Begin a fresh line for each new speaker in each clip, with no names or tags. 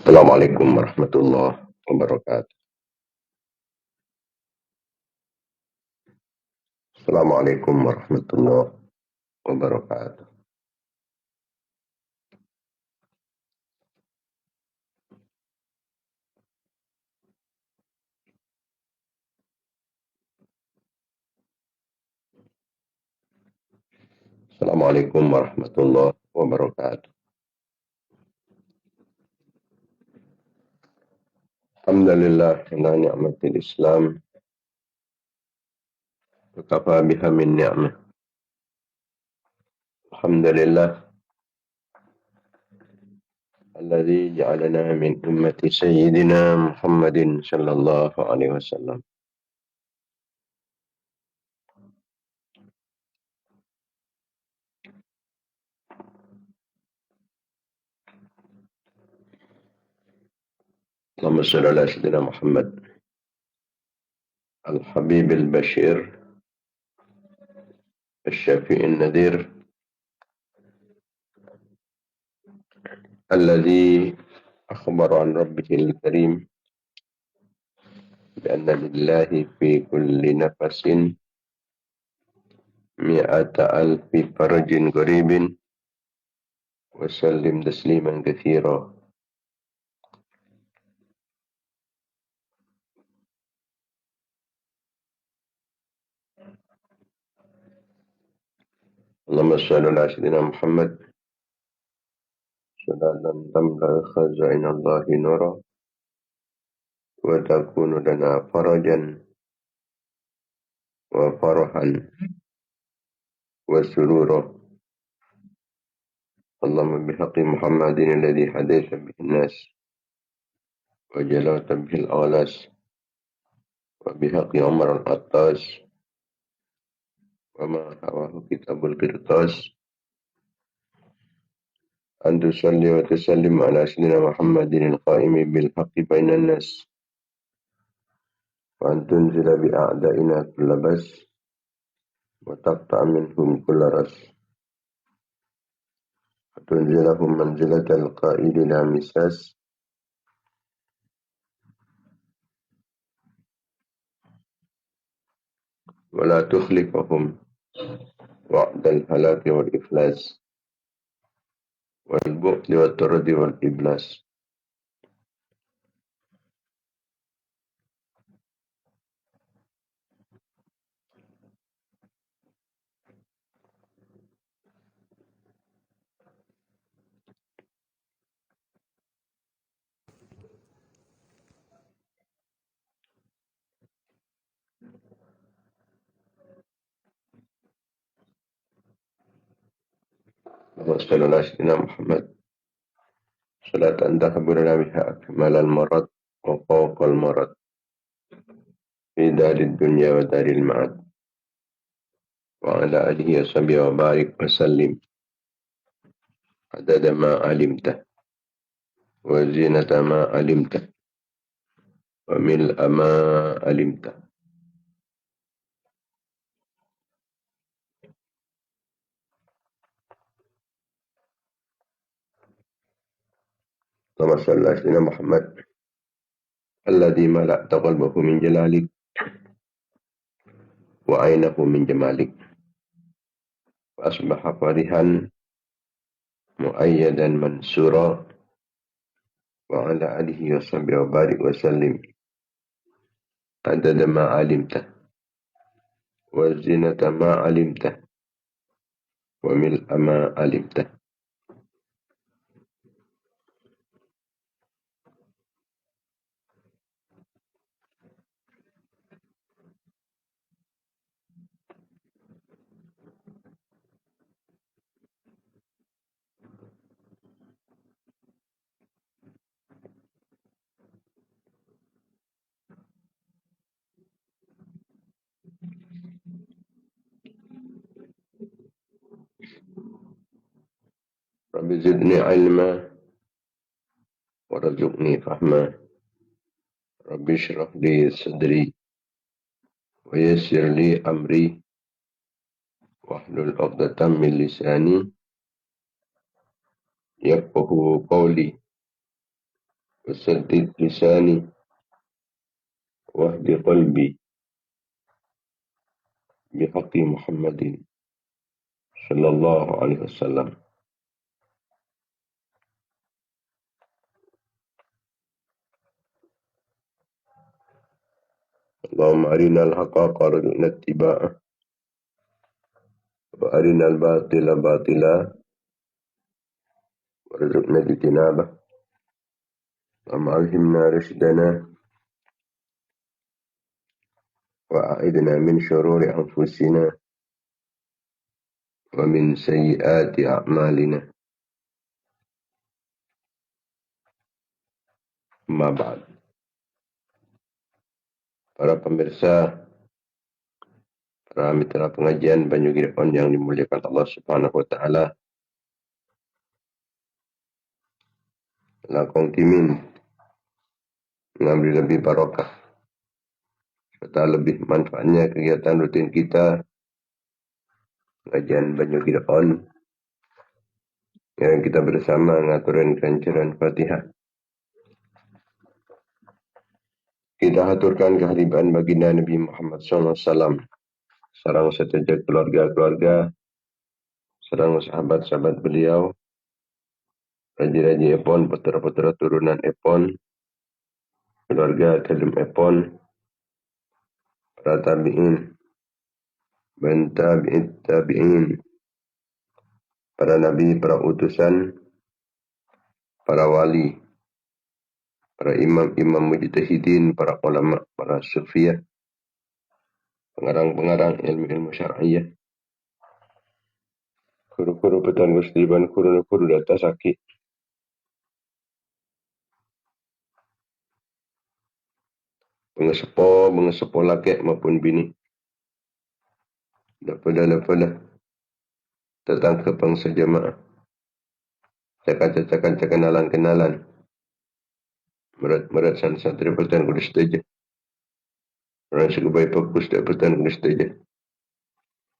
Assalamualaikum warahmatullahi wabarakatuh. Assalamualaikum warahmatullahi wabarakatuh. Assalamualaikum warahmatullahi wabarakatuh. Alhamdulillah ala ni'matil Islam wa kafa biha min ni'mah. Alhamdulillah alladzi ja'alana min ummati sayyidina Muhammadin sallallahu alaihi wasallam. Allahumma shalli ala sayyidina Muhammad al-habib al-bashir الشافي النذير الذي أخبر عن ربه الكريم بأن لله في كل نفس 100,000 فرج قريب وسلم تسليما كثيرا. اللهم صل على سيدنا محمد صلاة تملأ خزائن الله نورا وتكون لنا فرجا وفرحا وسرورا. اللهم بحق محمد الذي هديت به الناس وجلوت به الأغلاس وبحق عمر العطاس وما هواه كتاب القرطاس أن تصلي وتسلم على سيدنا محمد القائم بالحق بين الناس وأن تنزل بأعدائنا كل بس وتقطع منهم كل رس وتنزلهم منزلة القائد لا مساس ولا تخلفهم وعد الهلاك والإفلاس والبخل والطرد والإبلاس. وصلى الله سيدنا محمد صلاة تخبرنا بها أكمل المرض وفوق المرض في دار الدنيا ودار المعاد وعلى آله وصحبه وبارك وسلم عدد ما علمته وزينة ما علمته وملء ما علمته. اللهم صل على سيدنا محمد الذي ملأت قلبه من جلالك وعينه من جمالك وأصبح فرحا مؤيدا منصورا وعلى آله وصحبه وبارك وسلم عدد ما علمته وزينة ما علمته وملء ما علمته. رب زدني علما وارزقني فهما رب اشرح لي صدري ويسر لي أمري واحلل عقدة من لساني يفقه قولي وسدد لساني واهد قلبي بحق محمد صلى الله عليه وسلم. اللهم أرنا الحق وارزقنا اتباعه وأرنا الباطل باطلا وارزقنا اجتنابه. اللهم ألهمنا رشدنا وأعذنا من شرور أنفسنا ومن سيئات أعمالنا. أما بعد. Para pemirsa, para mitra pengajian Banyu Giripon yang dimuliakan Allah Subhanahu wa taala. Lakong timin mengambil lebih barokah serta lebih manfaatnya kegiatan rutin kita pengajian Banyu Giripon yang kita bersama ngaturin kancuran Fatihah. Kita haturkan kehadiran baginda Nabi Muhammad SAW, sarang setuju keluarga-keluarga, sarang sahabat-sahabat beliau, raja-raja Epon, putra-putra turunan Epon, keluarga Talim Epon, para tabi'in, dan tabi'in, para nabi, para utusan, para wali, para imam-imam mujtahidin, para ulama, para sufiyah, pengarang-pengarang ilmu-ilmu syar'iyah, guru-guru petan musliman, guru-guru data sakit, pengesepo laki maupun bini, dapada tentang ke bangsa jamaah, cakan kenalan, merat santri petan kudu setuju, orang sebagai fokus dak petan kudu setuju,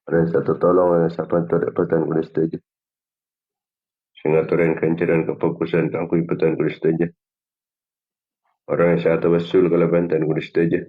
orang satu tolong orang sapan dak petan kudu setuju, singaturan kancaran kefokusan tangkui petan kudu setuju, orang yang satu wasul kalau bantan kudu setuju.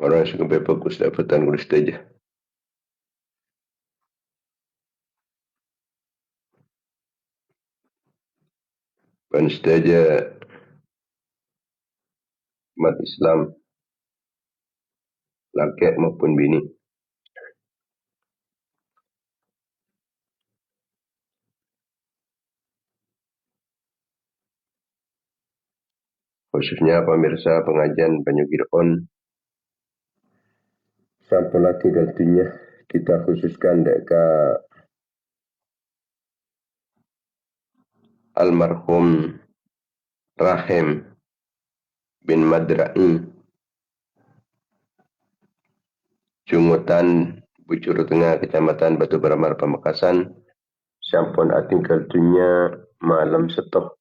Orang yang suka fokus dak petan kudu setuju. Dan setuju umat Islam, laki maupun bini, khususnya pemirsa pengajian Banyu Giripon, sampai lagi gantinya kita khususkan dekat almarhum Rahim bin Madra'i, Jungutan Bujur Tengah, Kecamatan Batu Beramar, Pamekasan, sampun atinggal dunia malam setop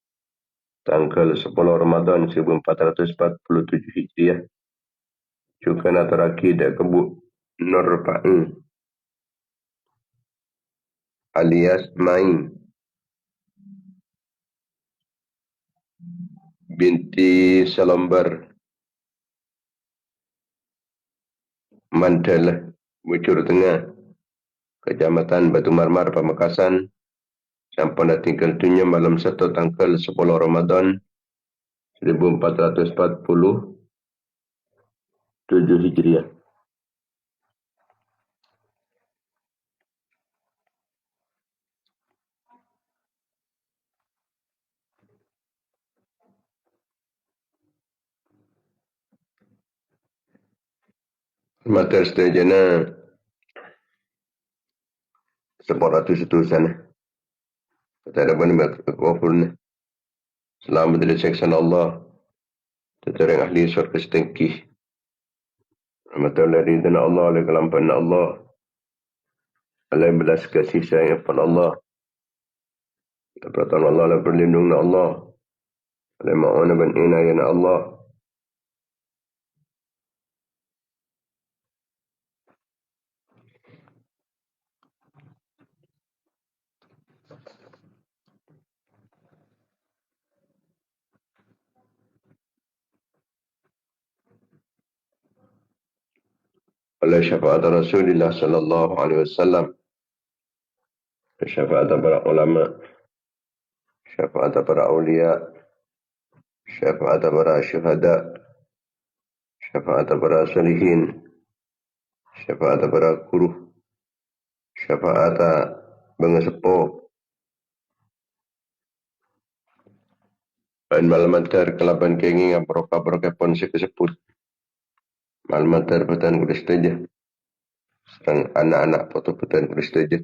tanggal 10 Ramadan 1447 Hijriah. Juga nataraki dak kebu Nur Pa'i alias Mai binti Salombar Mandala Bujur Tengah, Kecamatan Batu Marmar, Pamekasan, sampun tinggal dunia malam 1 tanggal 10 Ramadan 1447 Hijriah. Mater setajana separatu setusan. Kata ada bani kewafurna. Selamat dari seksan Allah. Tetereng ahli syurga setengkih. Mater dari dana Allah oleh kelampan Allah. Alai belas kasih sayang kepada Allah. Pertolongan Allah oleh perlindungan Allah. Alai ma'una ban inayana Allah. Oleh syafaat Rasulullah sallallahu alaihi wasallam. Syafaat para ulama. Syafaat para awliya. Syafaat para syuhada. Syafaat para salihin. Syafaat para guru. Syafaat bengesepo. Dan malamatar kelaban kenging aporoka-poroka pon sekeseput. Malamatar petan kulistaja. Serang anak-anak foto petan kulistaja.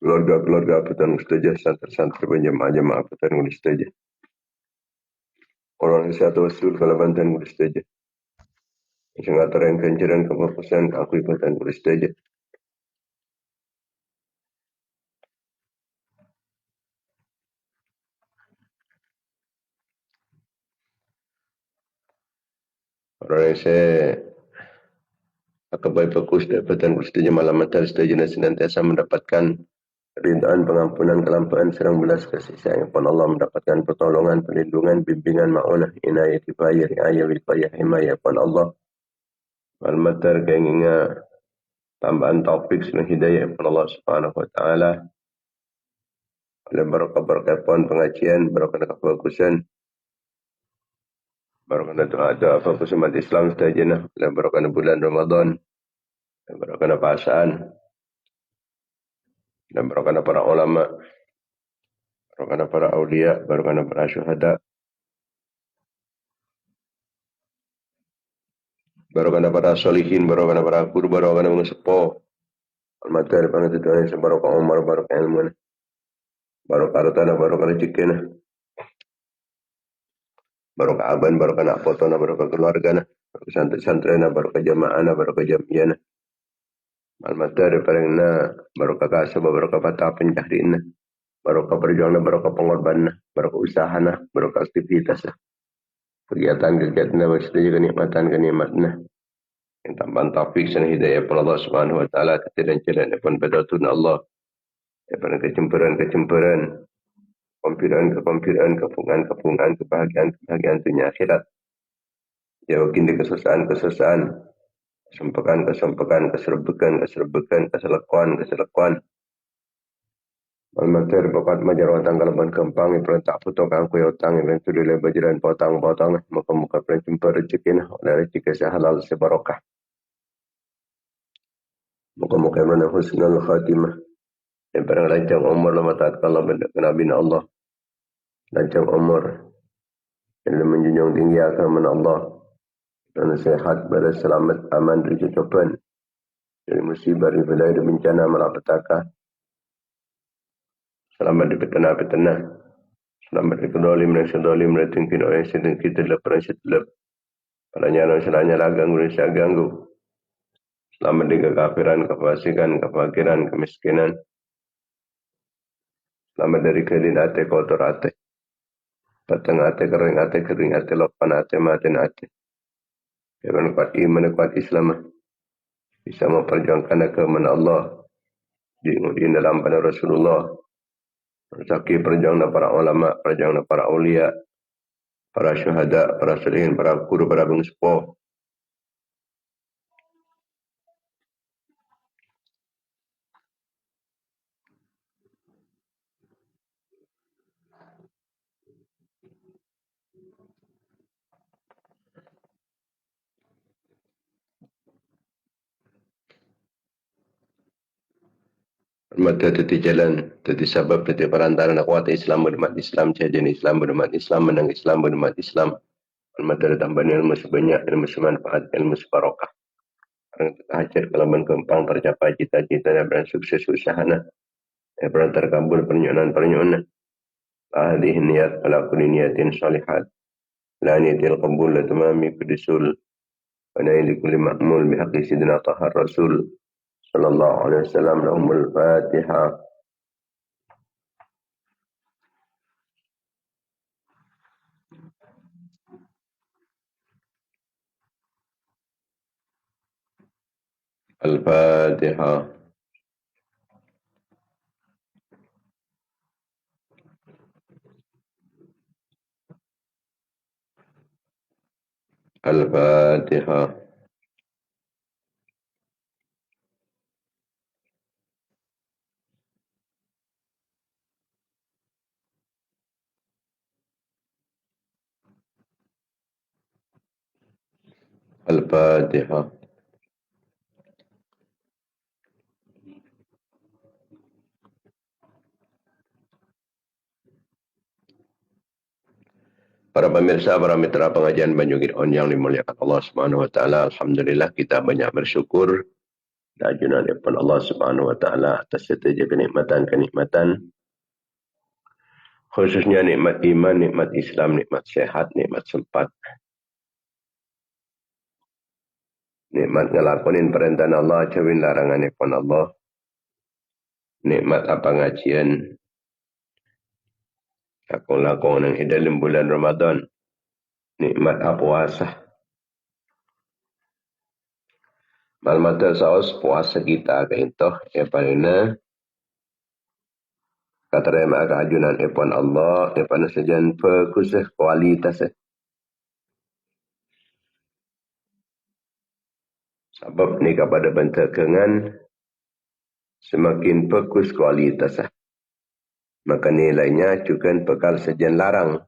Keluarga-keluarga petan kulistaja. Santri-santri penjamaah-jamaah petan kulistaja. Orang satu wasul kelaban petan kulistaja. Sengatara yang kenceran keperkusan aku petan kulistaja. Orang yang saya akabai fokus dapatan kulistaja malamatar setuju dan senantiasa mendapatkan ridhaan, pengampunan, kelampaan, serang belas kasih sayang kepada Allah, mendapatkan pertolongan, perlindungan, bimbingan, ma'unah, inayah, kifayah, riayah, wilayah, himayah kepada Allah. Al-Matar keinginnya tambahan taufik dan hidayah kepada Allah Subhanahu wa taala. Oleh berkat pengajian, berkat kefokusan, berkat doa fokus umat Islam setajana, oleh berkat bulan Ramadan, berkat perasaan, dan berkat para ulama, berkat para awliya, berkat para syuhada, berkat para solihin, berkat para guru, berkat para sepuh. Al-Matar pangatutuan sa barokah umar, barokah ilmu, barokah hartana, barokah rezeki, barokah aban, barokah nak foto, barokah keluarga, barokah santri-santri, barokah jamaah, barokah jamiah. Al-Matar paling na barokah kasab, barokah patah penjahrin, barokah perjuangan, barokah pengorbanan, barokah usaha, barokah aktivitas, kegiatan-kegiatan, bersedia kenikmatan. Yang tambahan taufik dan hidayah kepada Allah Subhanahu wa taala, ketidakan dan pedatun Allah, daripada kecemburuan, kepungan, kebahagiaan dunia akhirat. Jauhin dari kesusahan, kesempekan, keserbukan. Malmater bakat majar watang kalaban kempang, perentak putok angku yotang, yang sudah bajaran potang, muka-muka pencemper rezeki, oleh rezeki sehalal sebarokah. Muka-muka mana husnul khatimah. Yang barang lanjang umur lama taat kalau Nabi Allah. Lanjang umur. Yang menjunjung tinggi agama Allah. Dan sehat, balas, selamat, aman, dari cobaan. Dari musibah, dari balai, dari bencana, malapetaka. Selamat dari petana. Selamat dari kedolim, dari sedolim, dari tingkir, dari sedang kita lepas, pada nyala lagang, dari ganggu. Selamat dari kekafiran, kefasikan, kefakiran, kemiskinan. Selamat dari kelin ate, kotor ate. Patang ate, kering ate, lopan ate, matin ate. Dengan kuat iman, kuat Islam, bisa memperjuangkan agama Allah di dalam pada Rasulullah. Rezeki perjuangan para ulama, perjuangan para awliya, para syuhada, para salihin, para guru, para bengsepo. Mata teti jalan, teti sabab, teti perantaran kuat Islam berumat Islam, jajan Islam berumat Islam, menang Islam berumat Islam. Mata tambahnya ilmu sebanyak, ilmu semanfaat, ilmu sebarokah. hajat kalaman kempang tercapai cita-cita dan sukses usahana. Daripada terkabul pernyunan-pernyunan. Hadhihi niat ala kulli niyatin salihat. La niyatil qabul la tamami kudisul. Wa naili kulli ma'mul bihaqqi sidina tahar rasul. Sallallahu alaihi wasallam lahumul fatihah. Al-Fatihah. Al-Fatihah. Al-Fatihah. Para pemirsa, para mitra pengajian Banjungir On yang dimuliakan Allah Subhanahu wa taala, alhamdulillah kita banyak bersyukur dan junanipun Allah Subhanahu wa taala atas setiap kenikmatan khususnya nikmat iman, nikmat Islam, nikmat sehat, nikmat sempat, nikmat ngelakonin perintah Allah, jauhin laranganipun Allah, nikmat apa ngajian lakon-lakon yang dalam bulan Ramadan, nikmat apa puasa. Malmata saos puasa kita keintoh epalina katerima keajunan epon Allah epana sejan pekusah kualitas. Sebab ni kepada bentukangan semakin pekus kualitas. Maka nilainya juga pekal sejan larang.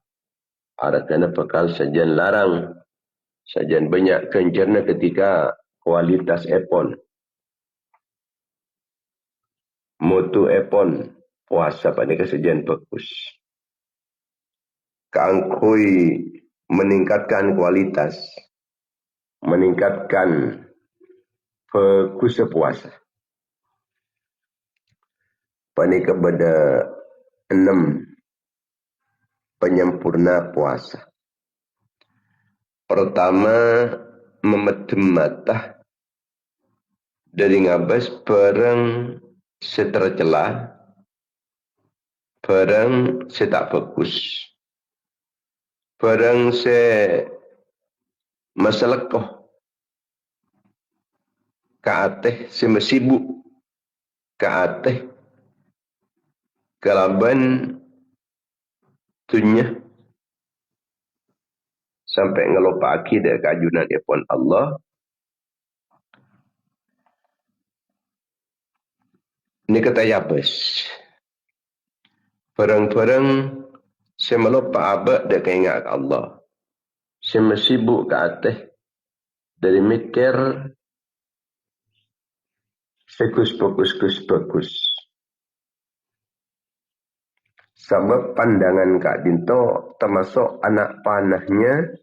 Artinya pekal sejan larang. Sejan banyak kencerna ketika kualitas epon. Mutu epon puasa pada kesejan pekus. Kangkui meningkatkan kualitas. Meningkatkan pekus puasa. Pada kepada 6 penyempurna puasa. Pertama, memedem mata dari ngabas perang setercelah, perang setak fokus, perang se masalakoh, kaateh se mesibuk, kaateh kalaban tunya sampai ngelupa akidah keajunan ipun Allah. Ini kata yabes. Perang-perang saya melupa abad dan keingat Allah. Saya sibuk ke atas dari mikir fokus. Sebab pandangan Kak Dinto termasuk anak panahnya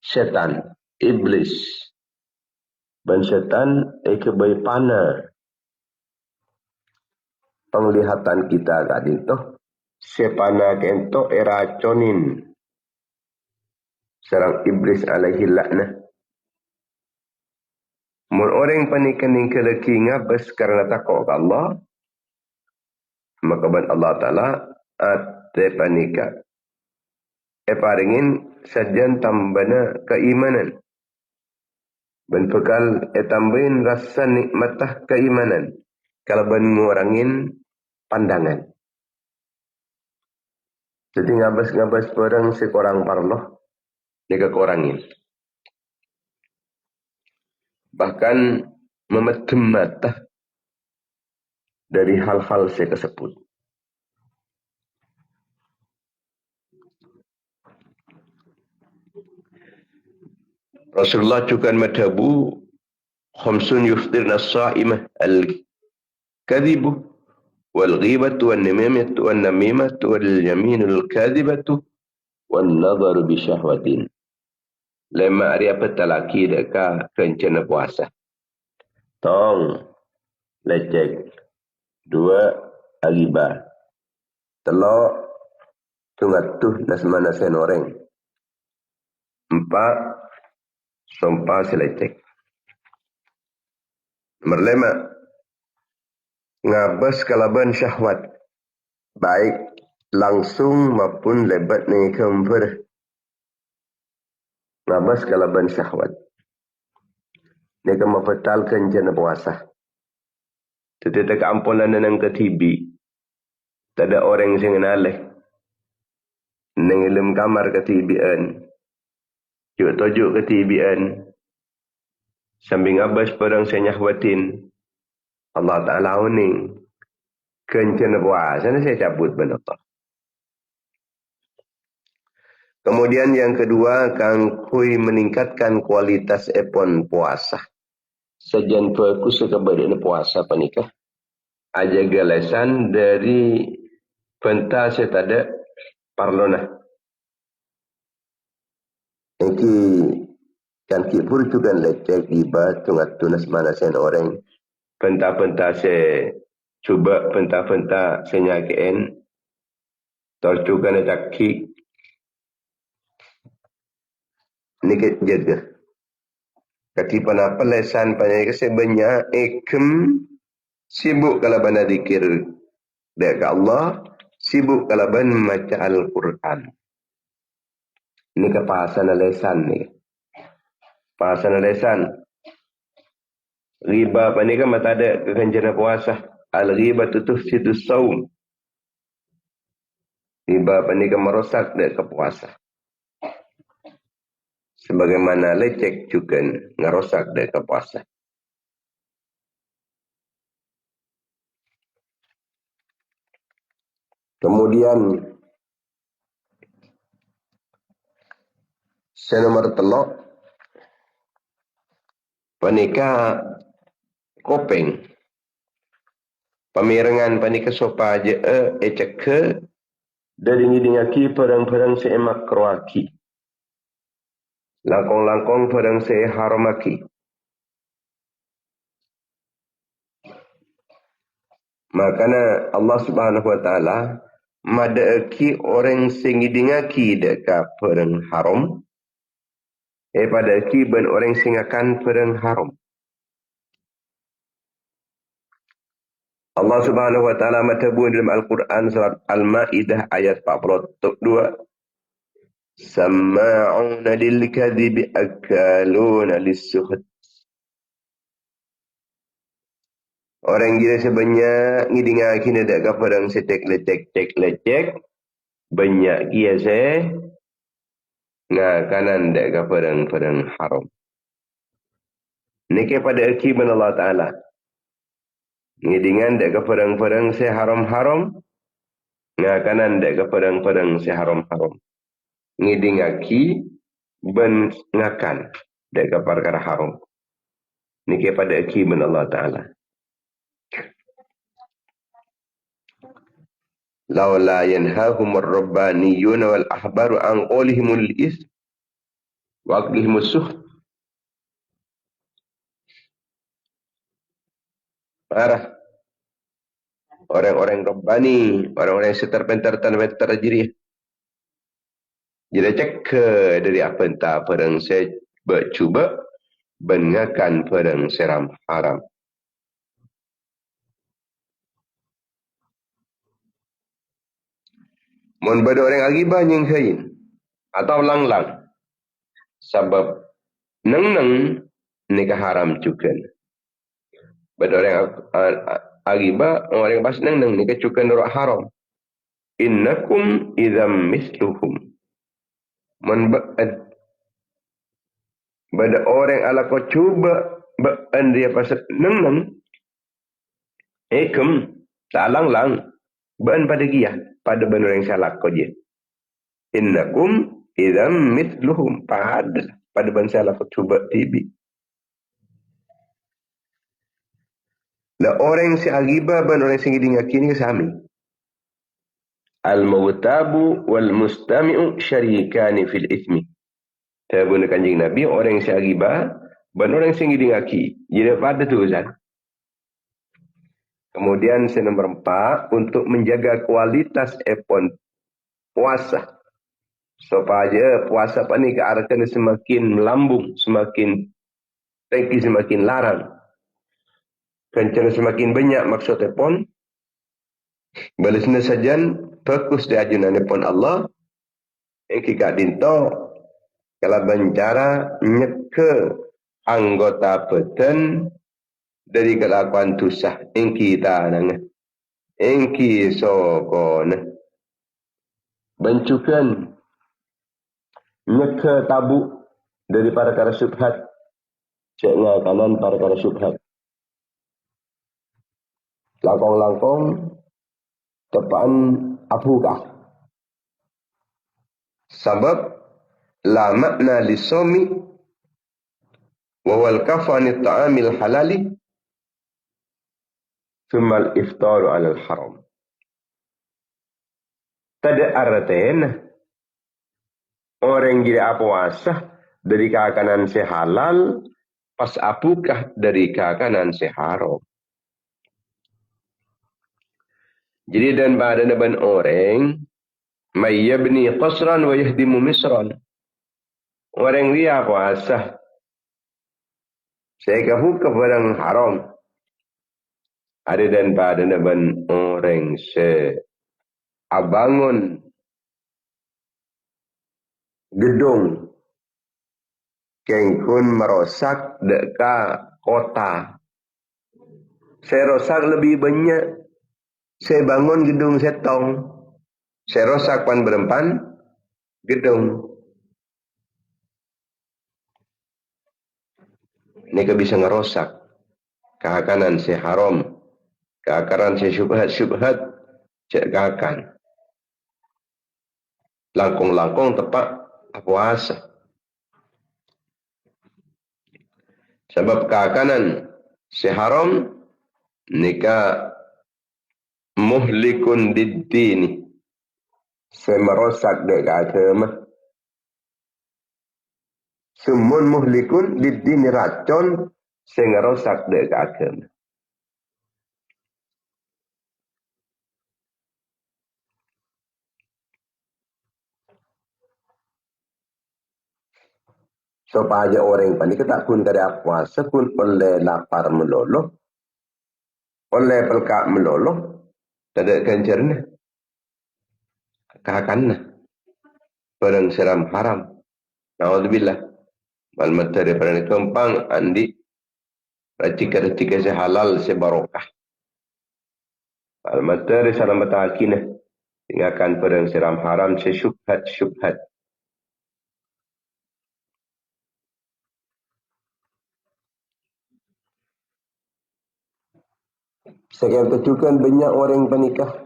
setan, iblis. Dan setan kebaik panah. Penglihatan kita Kak Dinto, sepana kento eraconin. Serang iblis alaihi laknah. Mun orang panikening keleki ngabas karena takut ke Allah, maka ban Allah Ta'ala ate panika. Paringin sajan tambana keimanan. Ben bekal tambahin rasa nikmatah keimanan. Kalau ban ngurangin pandangan. Jadi ngabas-ngabas barang sekorang parloh, dia kekurangin. Bahkan memedem mata dari hal-hal saya tersebut. Rasulullah juga madhabu khamsun yuftirna as-sa'imah al-kadhibu wal-ghibatu wan-namimatu wan-namimatu wal-yaminul kadhibatu wan-nadharu bisyahwatin. Lema hari apa talaki deka kencana puasa. Tong, lecek. 2, agibah. Telok, tungatuh nasmana senoreng. 4, sumpah selecek. Nomor 5, ngabas kalaban syahwat. Baik langsung maupun lebat ni kemper. Ngabas kalaban syahwat. Ini akan membatalkan jana puasa. Tetapi keampunan yang ketibi. Tak ada orang yang ngalih. Nang ilm kamar ketibian. Juk tojuk ketibian. Sambil ngabas perang senyahwatin. Allah Ta'ala uning. Kencana puasa ni saya cabut benar. Kemudian yang kedua, kangkui meningkatkan kualitas epon puasa. Sejan fokus kepada puasa panikah. Aja galesan dari pentas tada parlona. Iki kan kipur juga lecek iba tungat tunas mana sen orang. Pentas-pentas cuba pentas-pentas senyakian. Tortukan cakki. Ini kejaga. Kaki panapa lesan panjang sebanyak ikem sibuk kalau bana dikir dekat Allah, sibuk kalau bana membaca Al-Quran. Ini kepahasan lesan ni. Pahasan lesan. Riba apa ni kan mata ada kekenjana puasa. Al-riba tutuh situ saum. Riba apa ni kan merosak dekat puasa. Sebagaimana lecek juga ngerosak dekat puasa. Kemudian senomor telok panika kopeng pemirengan panika sopa je ecek dari ngidingaki perang-perang seemak kroaki langkong-langkong perang seharamaki makana Allah Subhanahu wa taala madaaki orang singidingaki dekat perang haram pada kiban orang singakan perang haram. Allah Subhanahu wa taala matabun dalam Al-Quran surat Al-Maidah ayat 42. Samma'una lil kadhibi akaluna lis-suhut. Orang gila sebanyak ngidinga kina dak kapadang setek lecek banyak gia se ngakanan dak kapadang haram. Niki pada akiban Allah Taala. Ngidingan dek ke perang-perang se haram-haram. Ngakanan dek ke perang-perang se haram-haram. Ngidingaki ben ngakan dek ke perkara haram. Niki pada akiban Allah Ta'ala. Laula yanhahumur rabbaniyun wal ahbaru an qawlihimul is wa aqlihimus suh. Marah. Orang-orang Rabbani, orang-orang yang seterpentar-pentar jiri. Jadi cek dari apa entah perang saya bercuba bengakan perang seram haram. Mun pada orang agibah yang kain atau lang-lang sebab neng-neng nikah haram juga. Pada orang agibah orang pas neng-neng nikah juga nurut haram. Innakum idzam misluhum. Man pada orang ala kau cuba baan dia pasal neng-neng ekem talang-lang baan pada dia pada benar yang salah kau je. Innakum idzam mithluhum pada ban salah kau cuba tibi. La orang si agibah ban orang sing ngidingaki ni kesami. Al-mawtabu wal mustami'u syarikani fil ithmi. Tabun kanjing Nabi orang si agibah Ben orang sing ngaki. Jadi pada tu Ustaz. Kemudian nomor 4, untuk menjaga kualitas puasa. Supaya puasa apa ni kearahkan semakin melambung, semakin tinggi, semakin larang. Kencang semakin banyak maksud pun. Balasnya saja fokus di ajunan pun Allah. Yang kita dinto kalau bencara nyeke anggota peten dari kelakuan tusah yang kita nang yang kisokon bencukan nyeke tabu dari para syubhat cek kanan para syubhat langkong-langkong tepaan apukah sebab la makna lisomi wa wal kafani ta'amil halali thumma al-iftaru ala al-haram. Tada arten orang gila puasa dari kakanan sehalal pas apukah dari kakanan seharam. Jadi dan pada naban orang may yabni qasran wa yahdimu misran. Orang dia puasa saya kahuka barang haram. Ada dan pada naban orang abangun gedung kengkun merosak dekat kota. Saya rosak lebih banyak. Saya bangun gedung setong. Saya rosak pan berempan gedung. Ini bisa ngerosak. Kehakanan saya haram. Keakaran saya syubhat. Cek kakan. Langkong-langkong tepat puasa. Sebab kehakanan saya haram. Nika muhlikun diddini. Saya merosak dekat agama. Sumun muhlikun diddini racun. Saya merosak dekat agama. Supaya orang panik tak pun kada puasa pun oleh lapar meloloh. Oleh pelkak meloloh. Tidak kencernya. Kahakanna. Barang seram haram. Na'udzubillah. Malmata daripada kempang andi. Racika-racika sehalal sebarokah. Malmata dari salam batakinah. Tinggalkan barang seram haram sesyubhat-syubhat. Sekian kecukan banyak orang penikah.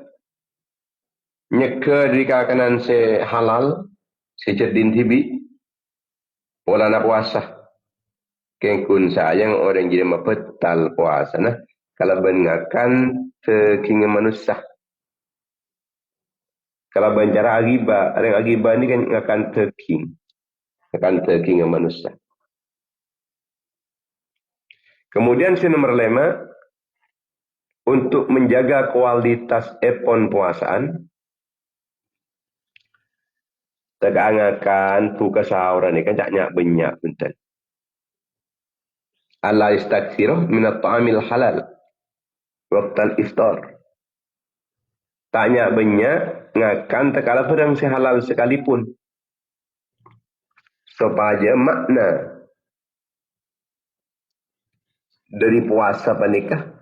Nyeka dari kakanan se halal. Sejadin tibi. Wala na puasa. Kengkun sayang orang jadi mapetal puasa. Nah. Kalau bengakan teking manusia. Kalau bencara agibah. Orang agibah ni kan akan teking. Akan teking manusia. Kemudian nomor 5. Untuk menjaga kualitas epon puasaan. Tegangakan buka sahur ni kan taknya banyak punten. Allah istaghfiruh minat ta'amil halal. Waktu iftar. Taknya banyak ngakan tekala pedang sehalal sekalipun. Supaya makna dari puasa panikah.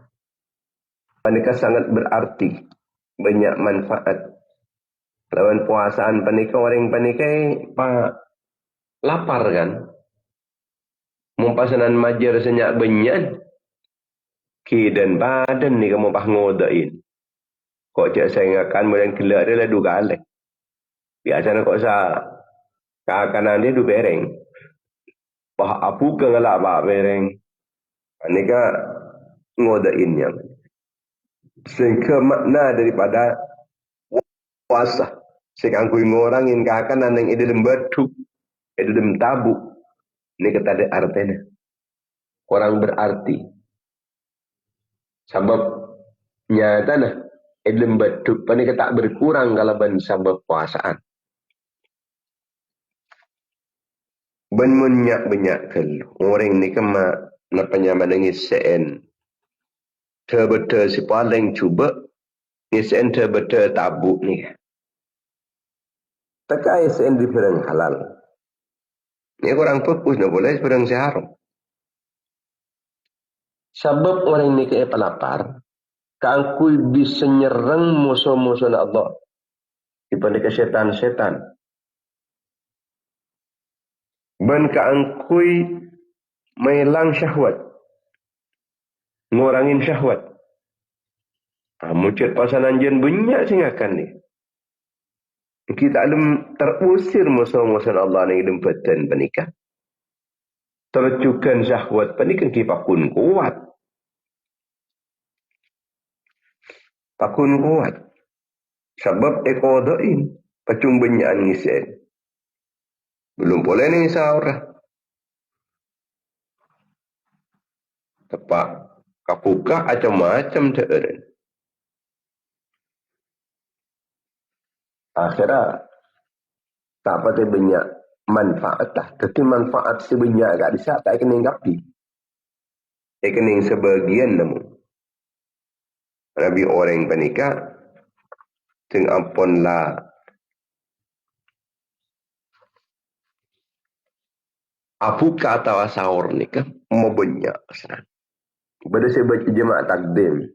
Panikah sangat berarti. Banyak manfaat. Lawan puasaan panikah, orang panikah lapar kan. Mumpasanan majar senyak banyak. Ki dan badan ni kamu ngodain. Kok cak saya ngakan mudah gelak dia lah duga alek. Biasanya kok sa kakanan dia du bereng. Apu ke ngelak bereng. Panikah ngodainnya. Sehingga makna daripada puasa. Sekangkui ngorangin kakanan yang ada dalam batu. Ada dalam tabu. Ini kata ada artinya. kurang berarti. Sebab nyata nah ilmu betul panika tak berkurang kalau ban sebab puasaan. Ben banyak kel orang ni kema napanya menangis sen. Terbetul si paling cuba ni sen terbetul tabuk ni. Takai sen di perang halal. Ni orang pupus nak boleh perang seharam. Sebab orang ni kaya pelapar, kangkui bisa nyerang musuh-musuh Allah. Daripada setan-setan. Ben kangkui melang syahwat. Ngurangin syahwat. Muncul pasangan jen banyak singakan ni. Kita alam terusir musuh-musuh Allah ni dempatan penikah. Tercukan syahwat penikah kipakun kuat. Pakun kuat. Sebab ekodoin. Pacung banyak ngisen. Belum boleh ni sahurah. Tepat. Kapukah macam-macam teran. Akhirnya. Tak patut banyak manfaat lah. Tapi manfaat sebanyak kat disat tak kena ngapi. Tak kena sebagian namun. Nabi orang panika. Teng ampun lah. Apukah atau sahur ni kan. Mau banyak. Pada saya baca jemaah takdim.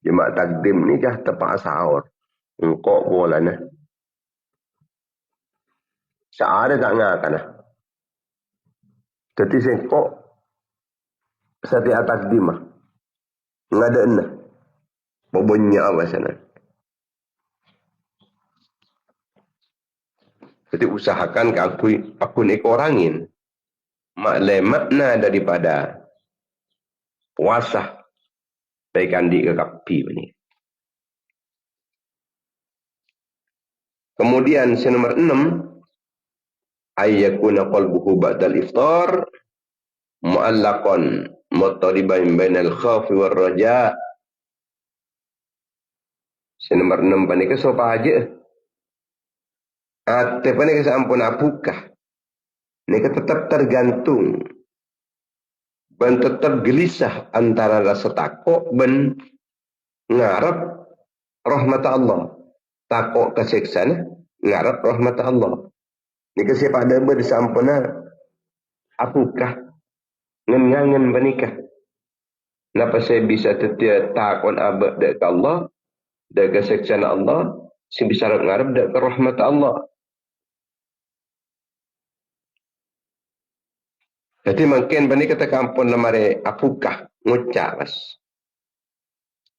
Jemaah takdim ni kah tepat sahur. Engkau boleh nah. Seada tak ngakan lah. Tapi saya kok. Setiap takdim lah. Ngada nah. Mau banyak apa sana. Jadi usahakan aku ni korangin. Makna daripada puasa. Baikkan di kekapi ni. Kemudian nomor 6. Ayyakuna qalbuhu ba'dal iftar. Mu'allaqan. Muttariban bainal khawfi wal raja. Nomor 6 panika sopa aja. Ate panika saampun apukah. Nika tetap tergantung. Ben tetap gelisah antara rasa takut ben ngarap rahmat Allah. Takut kesiksan ngarap rahmat Allah. Nika siapa ada bersampuna apukah ngengangen benikah. Napa saya bisa tetia takut abad dekat Allah, dekat kesiksan Allah, si bisa ngarap dekat rahmat Allah. Jadi mungkin bani kata kampun lemari apukah ngucap mas.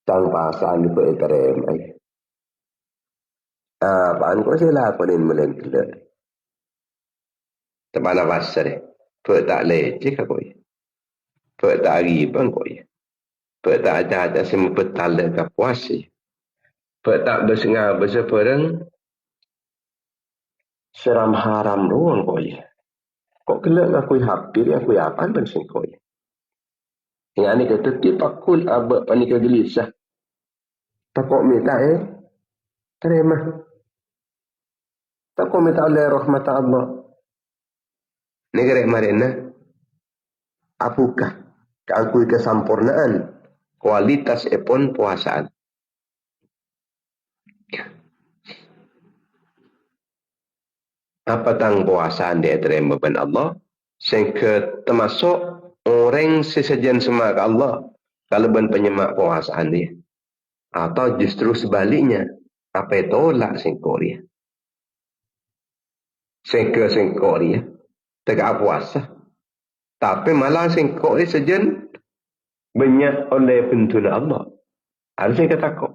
Tanpa asal di peterem ay. Apaan ko sila kunin mulen kila. Temana basa deh. Pek tak leceh aku ya. Pek tak riban ko ya. Pek tak ada semua petala ke puasa. Pek tak bersengar berseperang. Seram haram doang ko ya. Kok kelak aku hampir aku apaan pun singkoi. Yang ni kata tiap kul abad panika gelisah. Takut minta terima. Takut minta oleh rahmat Allah. Negara marina apukah keangkui kesempurnaan kualitas epon puasaan. Apa tang puasaan dia terima ben Allah sehingga termasuk orang sesajen semak Allah kalau ben penyemak puasaan dia atau justru sebaliknya apa tolak singkor dia singkor dia tegak puasa tapi malah singkor dia sejen banyak oleh pentuan Allah harusnya kita takut.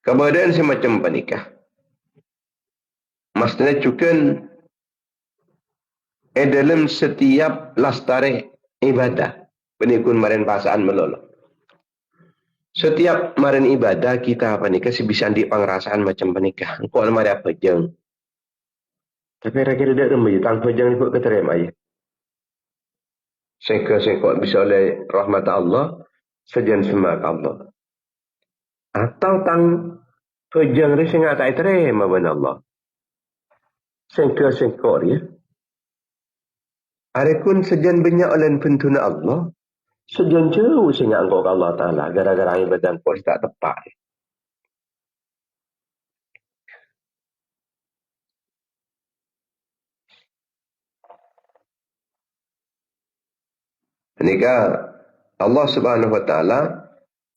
Kemudian semacam panikah. Maksudnya cukan dalam setiap lastare ibadah. Penikun marin pasaan melolong. Setiap marin ibadah kita panikah sebisa di pengerasaan macam panikah. Engkau mari apa jeng. Tapi kira-kira dia kembali tanpa jangan ikut keterima ya. Sengkok bisa oleh rahmat Allah, sejan semak Allah. Atau tang pejang ri sing tak terima ben Allah. Sengkok dia. Adapun sejan banyak oleh pentuna Allah, sejan jauh sing angkau Allah Taala gara-gara ibadah kau tak tepat. Nikah Allah Subhanahu Wa Taala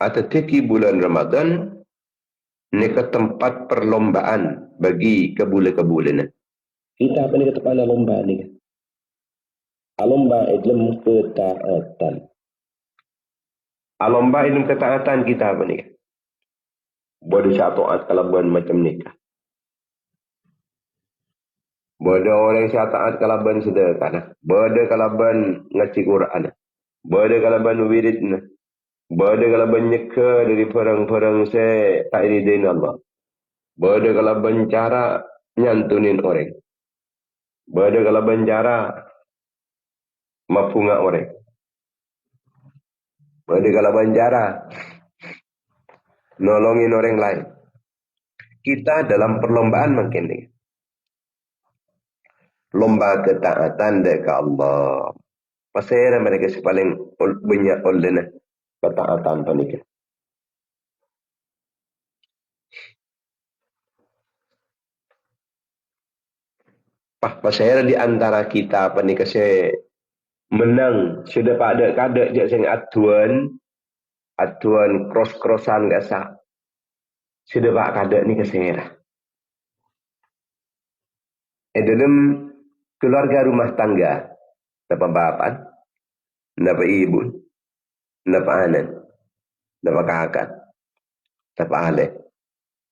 atau teki bulan Ramadan ni ke tempat perlombaan bagi kebulan-kebulan. Kita apa ni kata pada lomba ni? Lomba dalam ketaatan. Lomba dalam ketaatan kita apa ni? Boleh syataat kalaban macam ni. Boleh orang syataat kalaban sedekah. Boleh kalaban ngaji Quran. Boleh kalaban wirid. Boleh kalaban nyeka dari perang-perang saya tak iridin Allah. Boleh kalaban cara nyantunin orang. Boleh kalaban cara mapunga orang. Boleh kalaban cara nolongin orang lain. Kita dalam perlombaan makin ni. Lomba ketaatan dekat Allah. Pasal mereka paling banyak oleh ketaatan panik. Pasal di antara kita panik saya menang sudah pada kadek je sing atuan cross-crossan gasa. Sudah pak kadek ni kesera. Dalam keluarga rumah tangga, dapat bapak, dapat ibu, dapat anak, dapat kakak, dapat alek,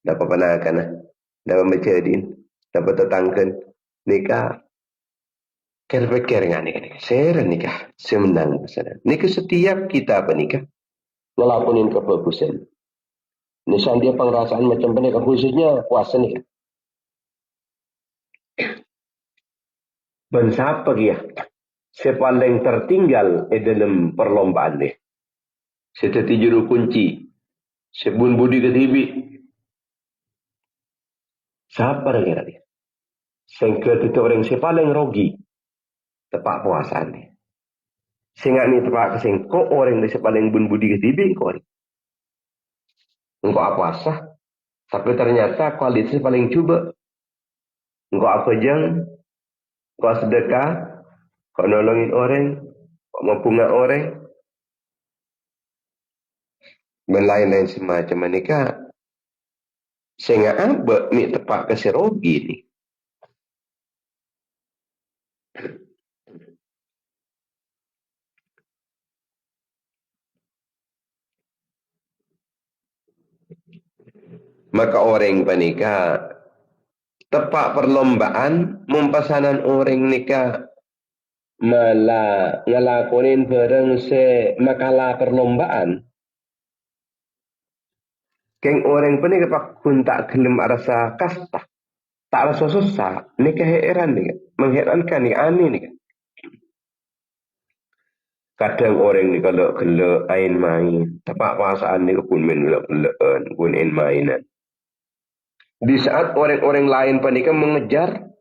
dapat penakan, dapat mencedin, dapat tetangkan, nikah. Kira-kira dengan nikah. Saya nikah, semenang pasangan. Nikah setiap kita apa nikah, ngelakuin kefokusan. Nisan dia pengerasaan macam mana khususnya puasa nikah. Dan siapa dia? Sepaling tertinggal dalam perlombaan ni. Seteti juru kunci. Sebun budi ketibi. Siapa dia? Sehingga itu orang sepaling rogi. Tepat puasa ni. Sehingga ni tepat kesengkok orang yang sepaling bun budi ketibi kau ni. Engkau apa puasa? Tapi ternyata kualitas paling cuba. Engkau apa jang? Kau sedekah? Kau nolongin orang? Kau mempunga orang? Dan lain-lain semacam nikah. Sehingga apa ni tepat keserogi ni. Maka orang panikah tepat perlombaan mempasanan orang nikah malah ngelakonin bareng se makalah perlombaan. Keng orang panikah pak kun tak gelem rasa kasta. Tak rasa susah. Nikah heran nih. Mengherankan nih aneh nih. Kadang orang ni kalau main, tepat perasaan ni pun main gelak-gelakan, pun mainan. Di saat orang-orang lain panika mengejar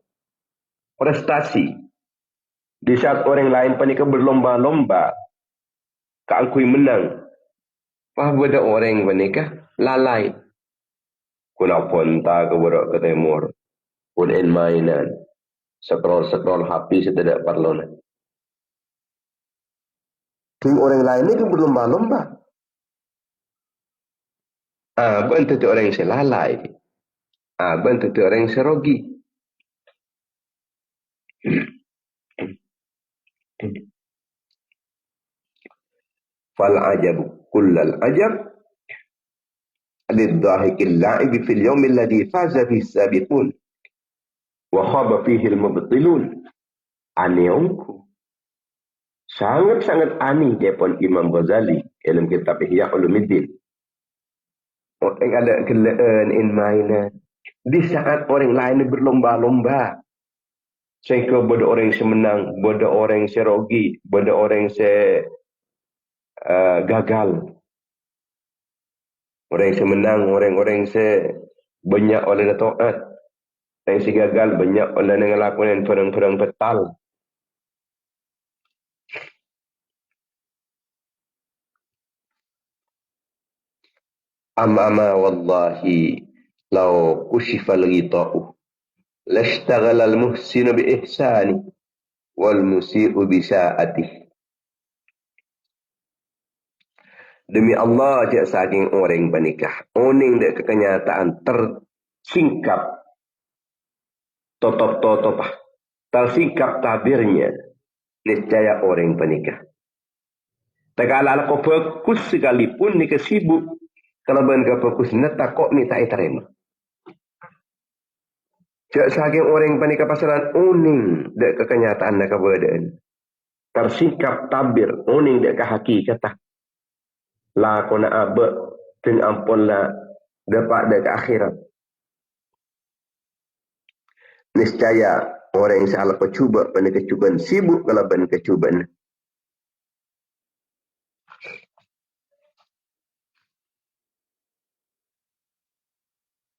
prestasi. Di saat orang lain panika berlomba-lomba, keangkui menang. Ada orang panika lalai. Kuna ponta ke barat ke timur, pun mainan. Scroll HP tidak perlu. Kini orang lain ni kan berlomba-lomba. Bukan tentu orang yang selalai. Bukan tentu orang yang serogi. Fal ajabu kullal ajab lidhahikil la'ib fil yawm alladhi faza fihi as-sabiqun wa khaba fihi al-mubtilun. Anehku. Sangat-sangat aneh Jepun Imam Ghazali dalam kitab Ihya Ulumuddin. Orang ada gelaan in mainan. Di saat orang lain berlomba-lomba. Sehingga benda orang semenang, benda orang serogi, benda orang se gagal. Orang semenang, orang-orang se banyak oleh taat. Yang si gagal banyak oleh ngelakukan perang-perang betal. Amma wallahi law kushifal ghita'u lashtaghala al-muhsinu bi ihsani wal musii'u bi sa'atihi. Demi Allah, jak saking orang bernikah. Oning dek kekenyataan tersingkap totop-totopah. Tersingkap tabirnya. Niscaya orang bernikah. Tegala kau fokus sekalipun ni kesibuk. Kalau ben kau fokus neta kok ni tak terima. Jak saking orang bernikah pasaran oning dek kekenyataan nak keberadaan. Tersingkap tabir oning dek kehakikatan. La kau nak abad dan ampun la dapat dekat akhirat. Niscaya orang yang salah kecuba pada kecubaan sibuk kalau pada kecubaan.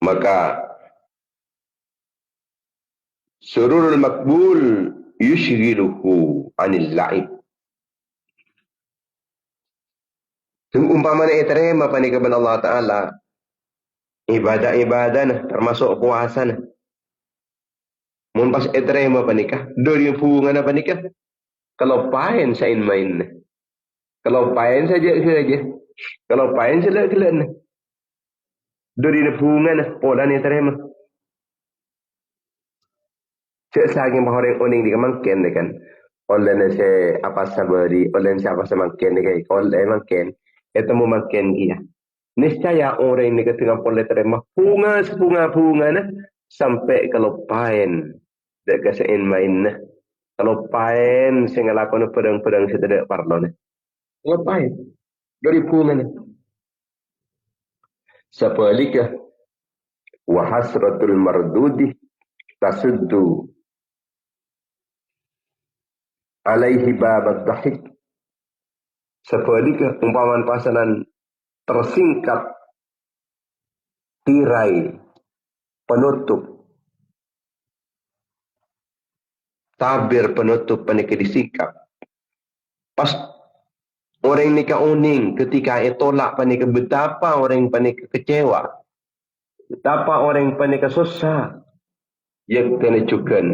Maka sururul makbul yushghiluhu anil la'ib. Umpamanya terima pada kepada Allah Ta'ala. Ibadah-ibadah nah, termasuk puasa nah. Mumpas terima pada nikah. Dari hubungan apa nikah? Kalau pain saya main nah. Kalau pain saja saja. Kalau pain selak-selak nah. Dari hubungan nah. Pola ni terima. Sesaking orang oning di kemangken kan. Oleh nasi apa sabari, oleh siapa semakin ni oleh makin. Itu mau makin dia. Niscaya orang ini ketika boleh terima bunga nah sampai kalau pain dekat sein main nah. Kalau pain sehingga lakukan pedang-pedang setelah parlon. Kalau pain dari bunga nah. Sebaliknya wa hasratul mardudi tasuddu alaihi babad dahik. Sebaliknya umpamaan pasanan tersingkap tirai penutup tabir penutup panika disingkap. Pas orang nikah uning ketika tolak panika betapa orang panika kecewa, betapa orang panika susah. Yang kena cukan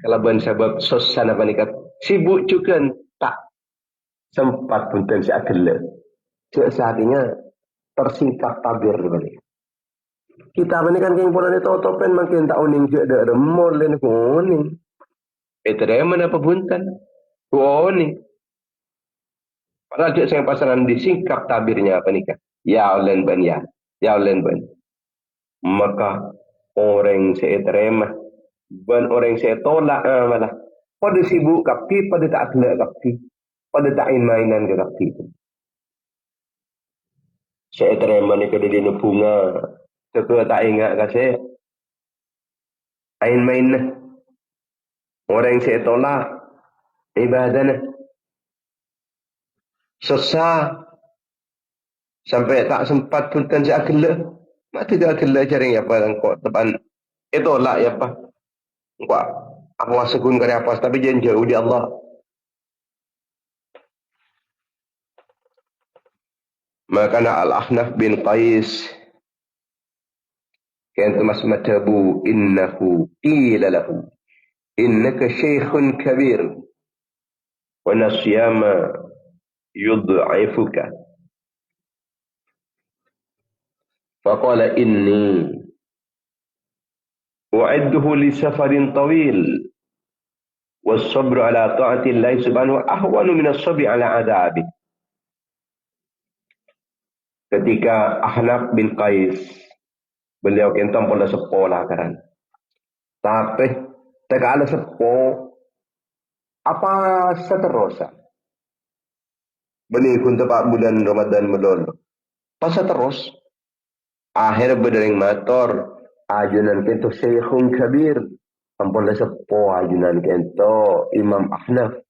kalau ban sebab susah na panika sibuk cukan tak sempat pun tensi akal. Saatnya tersingkap tabir balik. Kita ni kan keng pola ni topen makin tak uning je ada mall ni kuning. Terima apa buntan? Kuning. Padahal dia saya pasaran disingkap tabirnya apa nikah? Ya ulen ban ya. Ya ulen ban. Maka orang saya terima ban orang saya tolak malah. Pada sibuk kapi, pada tak kelak kapi. Pada tak mainan ke kapi. Saya terima ni kada dia bunga. Setelah tak ingat ke saya. Main nah. Orang saya tolak. Ibadah nah. Susah. Sampai tak sempat pun kan saya kelak. Mati dia kelak cari apa dan kok tepan. Tolak ya apa. Kok apa wasekun kari apa. Tapi jangan jauh di Allah. Maka Al-Ahnaf bin Qais كانت مسمته إنه قيل له إنك شيخ كبير وأن الصيام يضعفك فقال إني أعده لسفر طويل والصبر على طاعة الله سبحانه أهون من الصبر على عذابه. Ketika Ahnaf bin Qais beliau kentang pada sekolah kan. Tapi tak ada sepo apa seterusnya. Beli pun tempat bulan Ramadan melolo. Pas terus akhir berdering motor ajunan pintu syekhun kabir Ampun lah sepo ajunan kento Imam Ahnaf.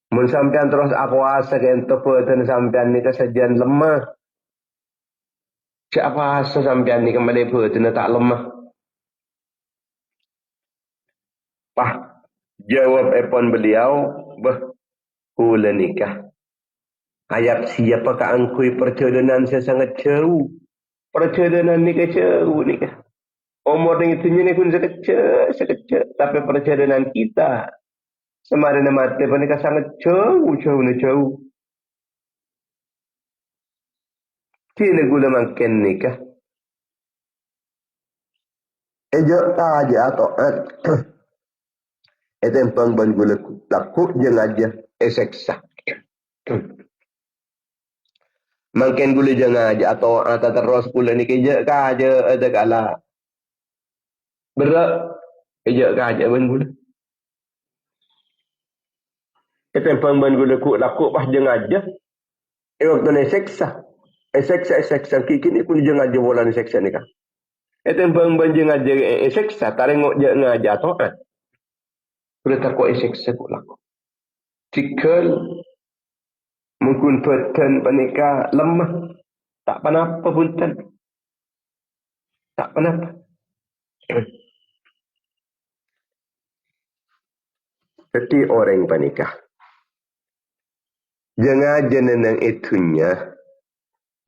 Mun sampean terus aku asa kento peten sampean ni kesajian lemah. Siapa asa sampean ni kembali peten tak lemah. Pah jawab epon beliau, hula nikah. Ayat siapakah angkui perjodonan saya sangat jauh. Perjodonan nikah jauh nikah. Umur yang itu ni pun sekecil. Tapi perjodonan kita Semarina mati panika sangat jauh. Kini gula makin nikah. Ejo aja atau etempang ban gula laku jeng aja eseksa. Makin gula jeng aja atau terus gula ni keja kaja ada kala. Berat keja kaja ban gula. Etempang ban gula ku laku pas jeng aja. Waktu ni seksa. Seksa kini pun jeng aja bola ni seksa ni kan. Etempang ban jeng aja seksa tarengok jeng aja atau sudah takut seksa ku laku. Cikal mungkin peten panika lemah. Tak panapa punten. Tak panapa. Jadi orang panika. Jangan jenenang itunya.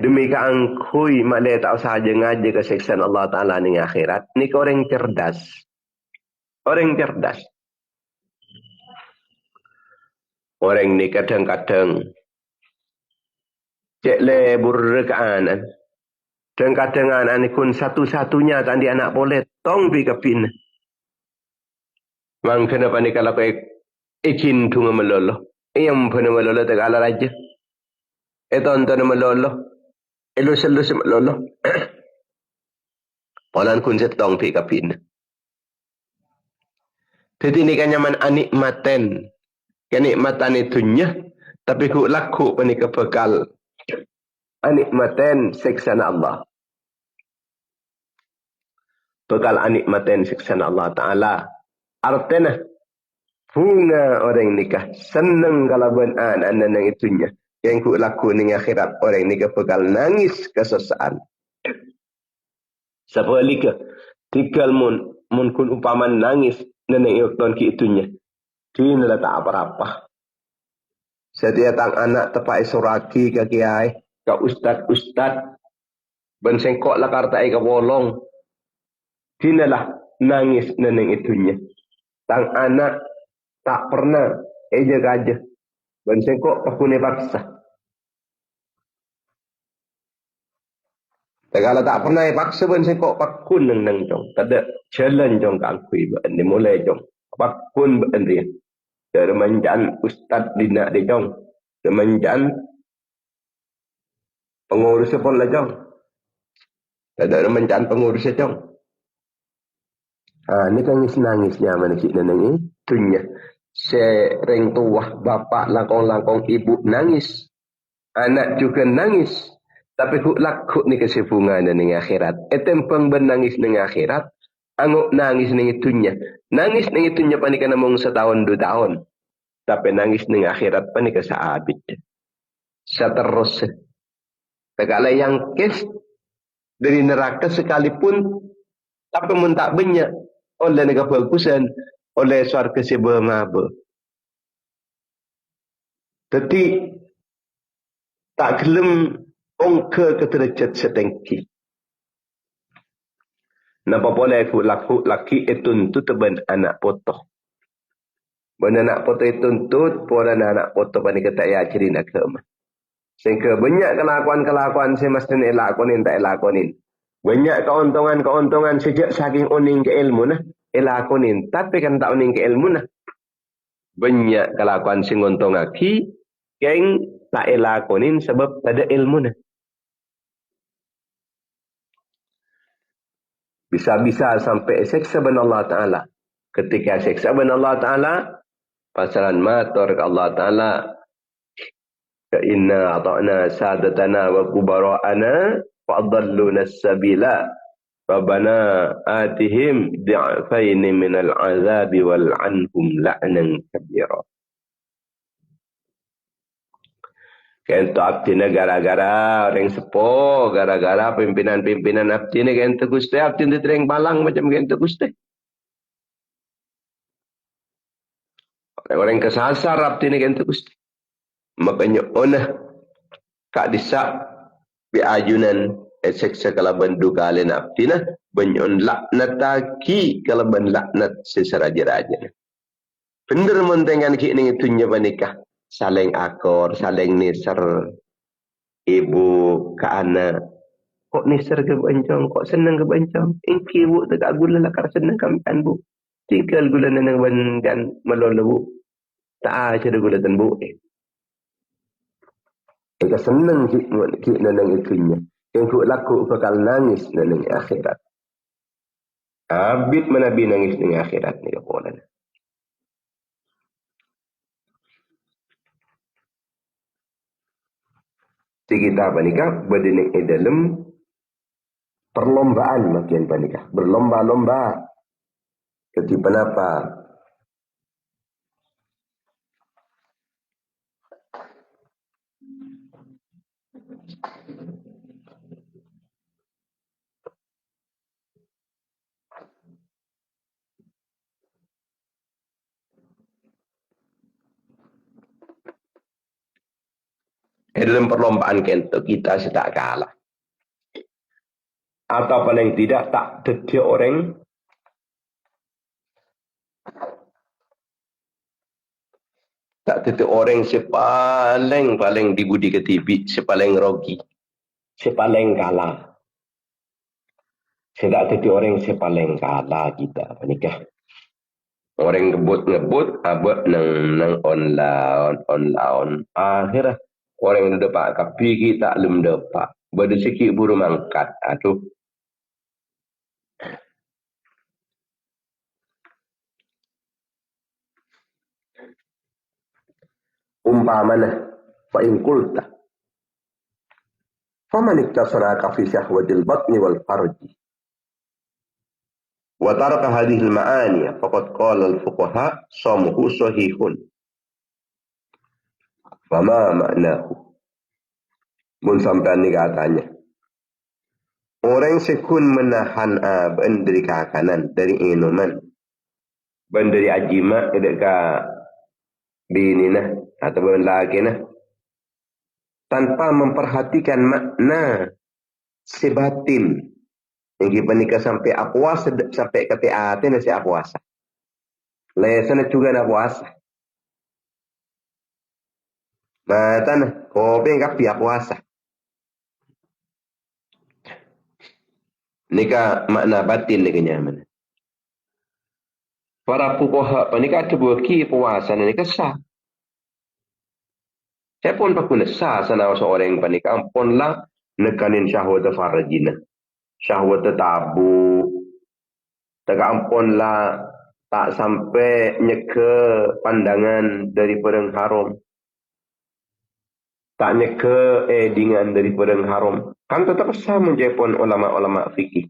Demi keangkui maklai tak usah ngaji keseksaan Allah Ta'ala ni akhirat. Ni orang cerdas. Orang cerdas. Orang ni kadang-kadang cek lebur kaanan. Dan kadang anak ni kun satu-satunya tadi anak boleh tong pi kepin. Mang kenapa ni kalau kau ikin tunga melolo. Iyam pun melolo tak ala raja. Tonton melolo. Elus melolo. Polan kun setong pi kepin. Jadi ni kan nyaman anikmaten. Kenikmatan itunya. Tapi ku laku panika bekal. Anikmaten siksaan Allah. Bekal anikmaten siksaan Allah Ta'ala. Artinya, bunga orang nikah. Senang kalau benar anak itunya. Yang ku laku ni akhirat orang nikah bekal nangis kesesaan. Siapa lagi ke? Tinggal mun kun umpaman nangis nenek yukton ki itunya. Kini lah tak apa-apa. Setiap tang anak tepai suraki ke kiai. Ke ustad. Bensengkok lah kartai ke bolong. Kini lah nangis nenek itunya. Tang anak tak pernah eja gajah. Bensengkok pakune paksa. Kalau tak pernah paksa bensengkok pakun neng jong. Tak ada challenge jong kangkui. Ini mulai jong. Pakun berhenti. Dari manjan ustad dina di jong. Dari manjan pengurus pun lah jong. Dari manjan pengurus jong. Ini kan nangis-nangisnya manusia neneng itunya. Sering tua bapak langkong-langkong ibu nangis. Anak juga nangis. Tapi ku laku ni kesibungan dengan akhirat. Etempeng benangis dengan akhirat. Anguk nangis dengan itunya. Nangis dengan itunya panika namung setahun 2 tahun. Tapi nangis dengan akhirat panika saabit. Seterus. Segala yang kes dari neraka sekalipun. Tapi mun tak banyak. Oleh negara bagusan. Oleh suarga sebuah maba. Jadi. Tak gelem ongke ke derajat setengki. Napa boleh ku laku laki tuntut ben anak potoh. Ben anak potoh tuntut poran anak potoh bani kata ya cirin agama. Sehingga banyak kelakuan-kelakuan saya mesti lakonin tak lakonin. Banyak keuntungan sejak saking uning ke ilmu nah lakonin. Tapi kan tak uning ke ilmu nah. Banyak kelakuan sing untung aki keng tak lakonin sebab tak ada ilmu nah. Bisa-bisa sampai seksa ben Allah Ta'ala. Ketika seksa ben Allah Ta'ala, pasaran matur ke Allah Ta'ala, inna ata'na sadatana wa kubara'ana, fa'adalluna sabila, Rabbana atihim di'afaini minal azabi wal'anhum la'nan kabira. Kento abdi na gara-gara orang sepo, gara-gara pimpinan-pimpinan abdi ni kento guste, abdi ni tereng balang macam kento guste. Orang kesasar abdi ni kento guste. Makanya onah kak disak bi ajunan seksa kalaban kalian abdi na banyon laknataki kalaban laknat seseraja-raja. Bener mentengan ki ning itunya panikah. Saling akor, saling niser, ibu ke anak. Kok niser ke bancang, kok senang ke bancang. Ingki bu, tegak gula lah kar senang kami kan bu. Tinggal gula nanang ban kan melolo bu. Tak ada gula tan bu. Ika senang ki nanang itunya. Yang ku laku bakal nangis nanang akhirat. Abid menabi nangis nanang akhirat ni kapolan. Kita panikah berdinik dalam perlombaan makin panikah berlomba-lomba ketipan apa dalam perlombaan kita sedak kalah. Atau paling tidak tak jadi orang tak jadi orang paling dibudi ketibi, sepaling rogi, sepaling kalah. Sedak jadi orang sepaling kalah kita menikah. Orang ngebut abot nang on akhirnya orang yang dapat kapi kita belum dapat. Berdesiki buru mangkat. Aduh. Umpamana fa in qulta faman iktasaraka fi syahwatil batni wal farji wa taraka hadhihi al ma'ani faqad qala al fuqaha samuhu sahihun. Fama maknahu? Mun sampean ni katanya orang sekun menahan aban dari kakanan, dari minuman, ban dari ajima ka bini nah atau laki nah tanpa memperhatikan makna sebatin yang kita nikah sampai puasa sampai ke PAT nasi puasa lesana juga na puasa matan kopi kapi puasa nikah makna batin ni kenyaman para fuqaha panika tebuki puasa nikah sah. Saya pun pakuna sah sana seorang panika ampun lah nekanin syahwat farjina. Syahwat tabu. Tak ampun lah tak sampai nyeke pandangan dari perang haram. Tak nyeke edingan dari perang haram. Kan tetap sah menjepon ulama-ulama fikih.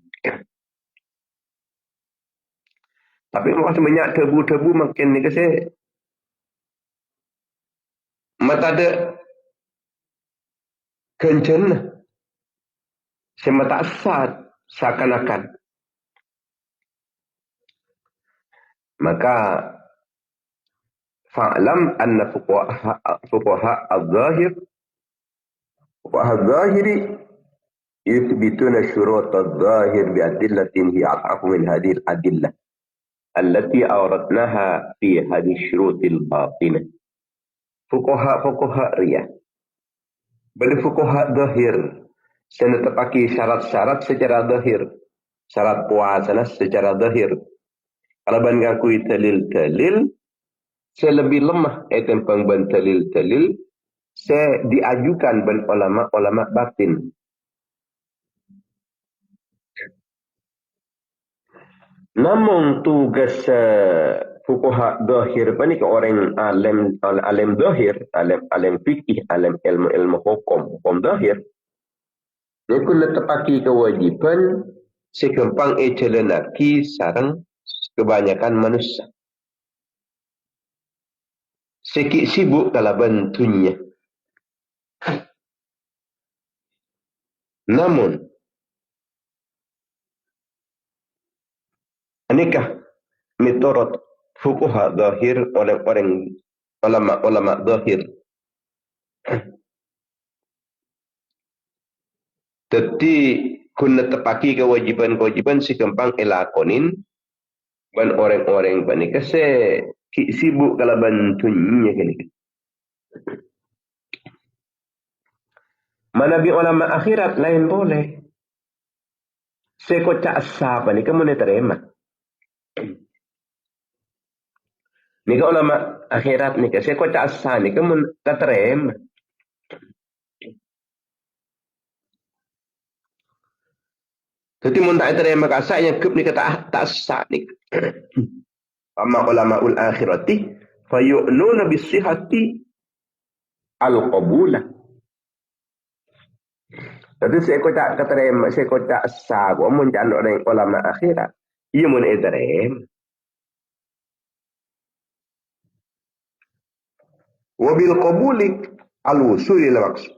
Tapi maksud banyak tebu-tebu makin ni kasi mata ada kencana. Semata asat seakan-akan. Maka fa'lam anna fuqaha al-zahir fuqaha al-zahiri yuthbituna syurut al-zahir bi'adillatin hiya a'afu min hadil adillah allati awratnaha fi hadis syurutil batinah. Fuqaha riyah. Bagi fuqaha zahir, saya terpaki syarat-syarat secara zahir. Syarat puasa secara zahir. Kalau banding aku dalil, saya lebih lemah tentang ban dalil. Saya diajukan ban ulama batin. Namun tugas fuqaha zahir ni ke orang alim zahir, alim fikih, alim ilmu hukum zahir. Dia kena terpaki kewajiban Sekempang celenaki sarang kebanyakan manusia. Sikit sibuk dalam bentunya. Namun, anikah menurut fuqaha zahir orang-orang ulama zahir. Tetapi kuna tepaki kewajiban-kewajiban si kempang elakonin ban orang-orang panika se sibuk kalau bantunya kini. Mana bi ulama akhirat lain boleh. Sekocak asa panika mun terima. Nika ulama akhirat nika sekocak asa nika mun terima. Jadi mun tak terima kasa yang kep nika tak asa nika. Amma ulama ul akhirati fayu'nuna bisihati al-qabulah. Jadi saya tak keterima, saya tak sah. Mun jangan orang ulama akhirat, ia mun terima. Wabil qabuli al-wusuli ila maksud.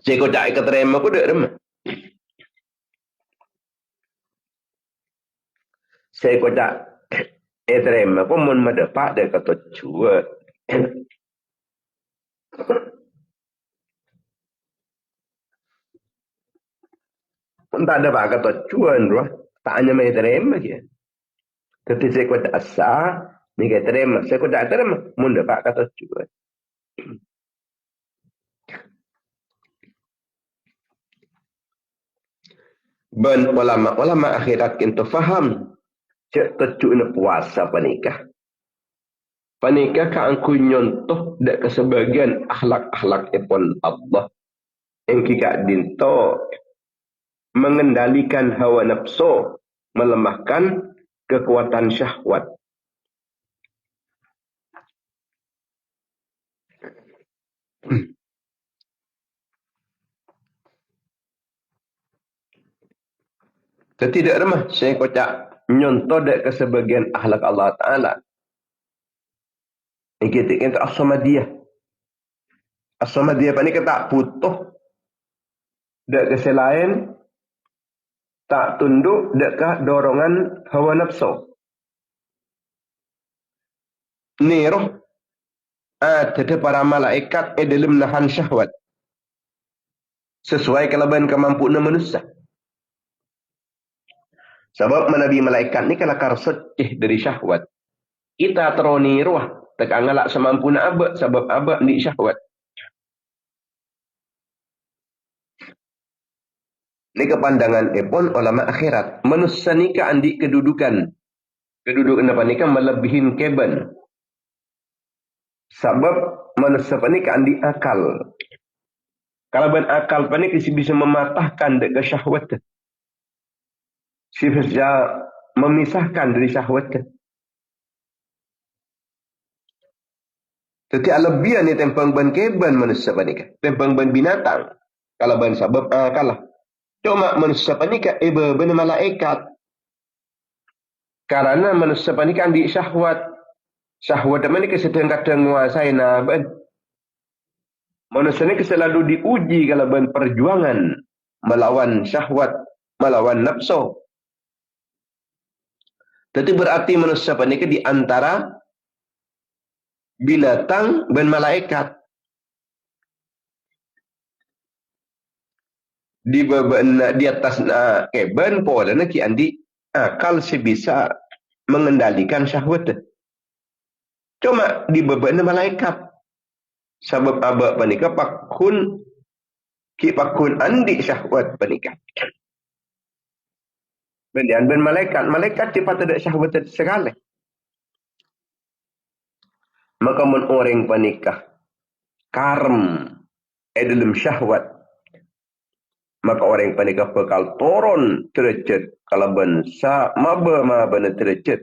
Saya tak keterima aku dah remah. Saya tak terima aku mun mendapat dia kata cua. Tak ada pak kata cuan roh. Tak hanya mai terima dia. Tapi saya tak asa, ni kata terima. Saya tak terima mun dapat kata cuan. Ben ulama akhirat kita faham cek tecu na puasa panikah. Panikah ka angku nyontoh dak ke sebagian akhlak-akhlak ipon Allah. Yang kika dinto mengendalikan hawa nafsu, melemahkan kekuatan syahwat. Tidak remah saya kocak nyontoh dak ke sebagian akhlak Allah Ta'ala. Yang kita as-samadiyah. As-samadiyah panikah tak putuh dak ke selain tak tunduk dekat dorongan hawa nafsu. Ni roh ada para malaikat dalam nahan syahwat. Sesuai kelebihan kemampuan manusia. Sebab menabi malaikat ni kalau karsecih dari syahwat. Kita teroni roh. Tak ngalak semampu nak abad. Sebab abad ni syahwat. Ni kepandangan pun ulama akhirat. Manusia ni ke andi kedudukan. Kedudukan apa ni kan melebihin keben. Sebab manusia ni ke andi akal. Kalau ben akal ni bisa mematahkan dekat syahwat. Bisa memisahkan dari syahwat. Jadi lebih ni tempang ban keben manusia ni kan. Tempang ban binatang. Kalau ban sebab kalah. Cuma manusia ni kan ben malaikat. Karena manusia ni kan di syahwat. Syahwat ni kadang-kadang menguasai ben. Manusia ni selalu diuji kalau ben perjuangan melawan syahwat, melawan nafsu. Jadi berarti manusia ni di antara binatang dan malaikat. Di atas keben polanya ki andi akal si bisa mengendalikan syahwat. Cuma di beban malaikat. Sebab abak panika pakun andi syahwat panika. Ben malaikat cepat ada syahwat sekali. Maka mun orang panikah karem dalam syahwat Maka orang yang panikah bekal turun derajat kalaban sa maba derajat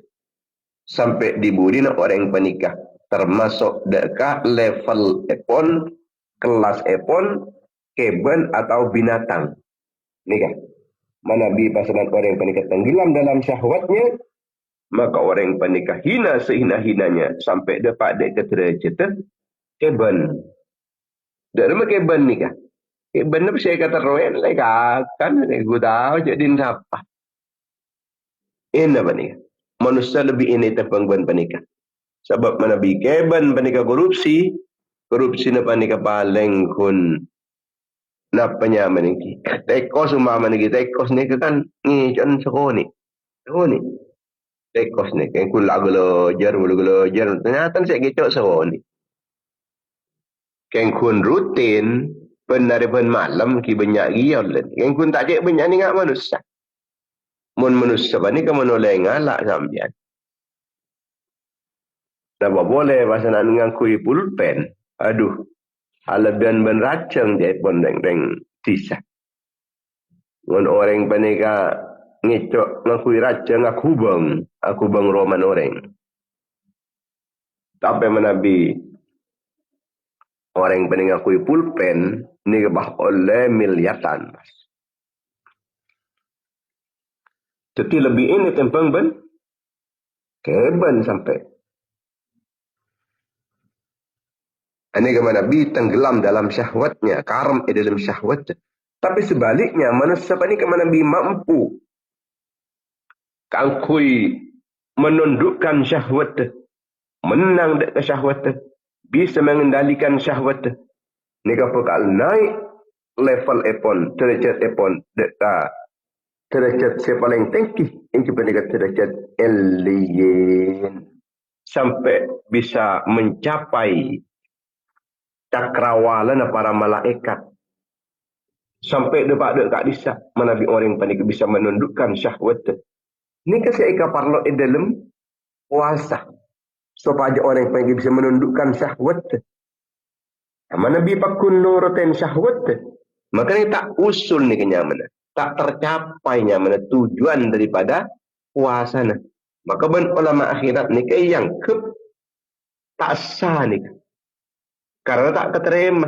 sampai diburi nak orang yang panikah termasuk dekat level epon kelas epon keben atau binatang. Ni kan mana bi pasangan orang yang panikah tenggelam dalam syahwatnya, maka orang yang panikah hina sehina-hinanya sampai dapat ke derajat keben. Dak nama keben ni kan. Keben apa saya kata royan lai kan aku tahu jadi apa. Ini apa ni? Manusia lebih ini tepang ban panikah. Sebab mana bi keben panikah korupsi na panikah paling kun napanya maniki. Tekos umma maniki tekos ni kan ni jan sekoni. Sekoni. Tekos ni kan kun lagu jar ternyata saya gecok sekoni. Kan kun rutin benar malam ki banyak giol. Kan kun tak cek banyak ni ngak manusia. Mun manusia ni kan menoleh ngalak sampean. Napa boleh pasal nak ngakui pulpen. Aduh. Alabian ben racang dia pun deng sisa. Mun orang panika ngecok ngakui racang aku bang roman orang. Tapi menabi orang panika ngakui pulpen ni bah oleh miliaran. Jadi lebih ini tempang ben keben sampai. Ini kemana Nabi tenggelam dalam syahwatnya, karam dalam syahwat. Tapi sebaliknya, manusia ini kemana Nabi mampu kangkui menundukkan syahwat, menang ke syahwat, bisa mengendalikan syahwat. Ini kapal naik level epon, derajat epon, derajat yang paling tinggi, ini kepada derajat alien, sampai bisa mencapai cakrawala para malaikat sampai dekat kat disa menabi orang panik bisa menundukkan syahwat. Ni kasi ika parlo dalam puasa supaya orang panik bisa menundukkan syahwat. Mana bi pakun nurutin syahwat. Maka ni tak usul ni kenyamanan, tak tercapainya mana tujuan daripada puasa na. Maka ben ulama akhirat ni ke yang tak sah ni. Karena tak keterima.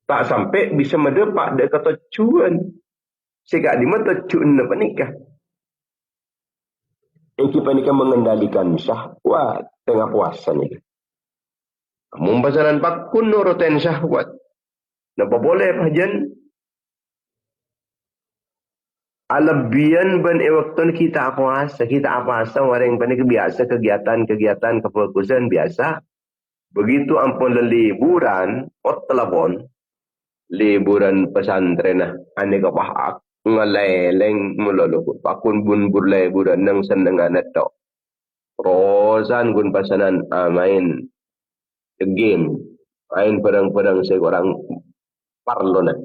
Tak sampai bisa mendapat dia kata cuan. Sehingga di mata cuan apa nikah. Yang kita nikah mengendalikan syahwat tengah puasa ni. Mumpasanan pakun nurutin syahwat. Napa boleh pajan? Alabian ben waktu kita puasa. Kita puasa orang yang panik biasa kegiatan kefokusan biasa. Begitu ampun liburan, telefon, liburan pesantren ane kapah ngeleleng mulolo pakun bun liburan nang senengan netok. Rosan gun pasanan main game, main perang seorang parlona.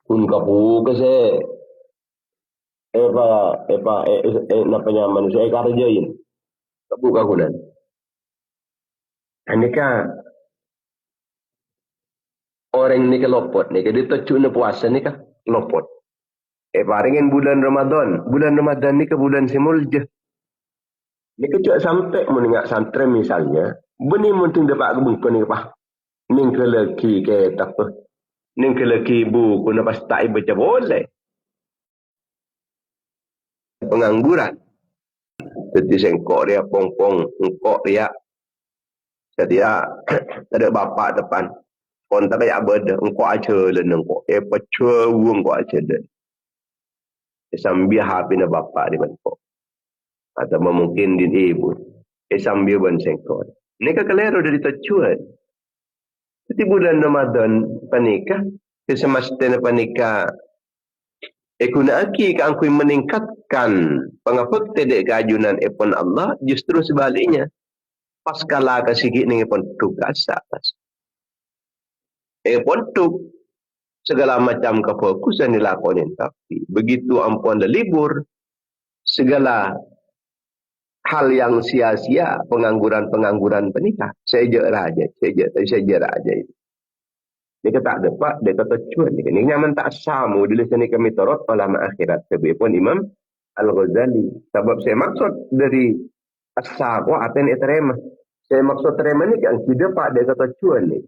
Kun kapu kese napanya manusia kerjain. Kapu kagunan. Anika orang ni ke lopot ni ke dia tujuh puasa ni ke lopot. Paringin bulan Ramadan ni ke bulan Simulja. Ni ke cak sampai meningak santri misalnya, benih mungkin dapat kebungkun ni apa? Ning ke lagi ke apa? Ning ke lagi buku na pasti baca boleh. Pengangguran. Jadi sengkok dia pong-pong, engkok dia jadi ada bapak depan. Kon tak kaya beda engkau aja le engkau. Pecah engkau aja le. Sambil hapina bapak di bangko. Atau mungkin din ibu. Sambil ban sengkot. Ini kekeliru dari tujuan. Jadi bulan Ramadan panikah. Semestinya panikah. Kuna aki kangkui meningkatkan pengapek tidak keajunan epon Allah. Justru sebaliknya. Pas kala kasih ni pun tugas atas. Pun tu segala macam kefokusan dilakonin tapi begitu ampun libur segala hal yang sia-sia pengangguran penikah seja raja itu. Dia kata tak dapat, dia kata cuan. Dia kata, ini nyaman tak samu. Dia sini kami tarot ulama akhirat. Sebab pun Imam Al-Ghazali. Sebab saya maksud dari as-samu aten terima. Saya maksud terima ni kan tidak pak dia kata cuan ni.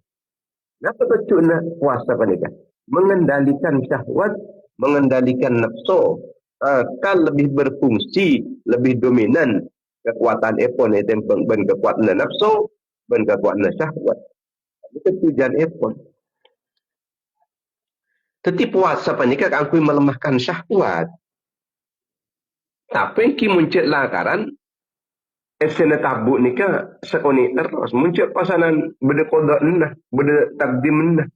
Kenapa kata cuan nak puasa apa ni kan? Mengendalikan syahwat, mengendalikan nafsu. Kan lebih berfungsi, lebih dominan kekuatan epon itu ben kekuatan nafsu, ben kekuatan syahwat. Itu tujuan epon. Tetapi puasa apa ni kan aku melemahkan syahwat. Tapi ki muncul lantaran esena tabuk ni kan sekoni terus muncul pasanan benda kodok nah, benda takdim nah.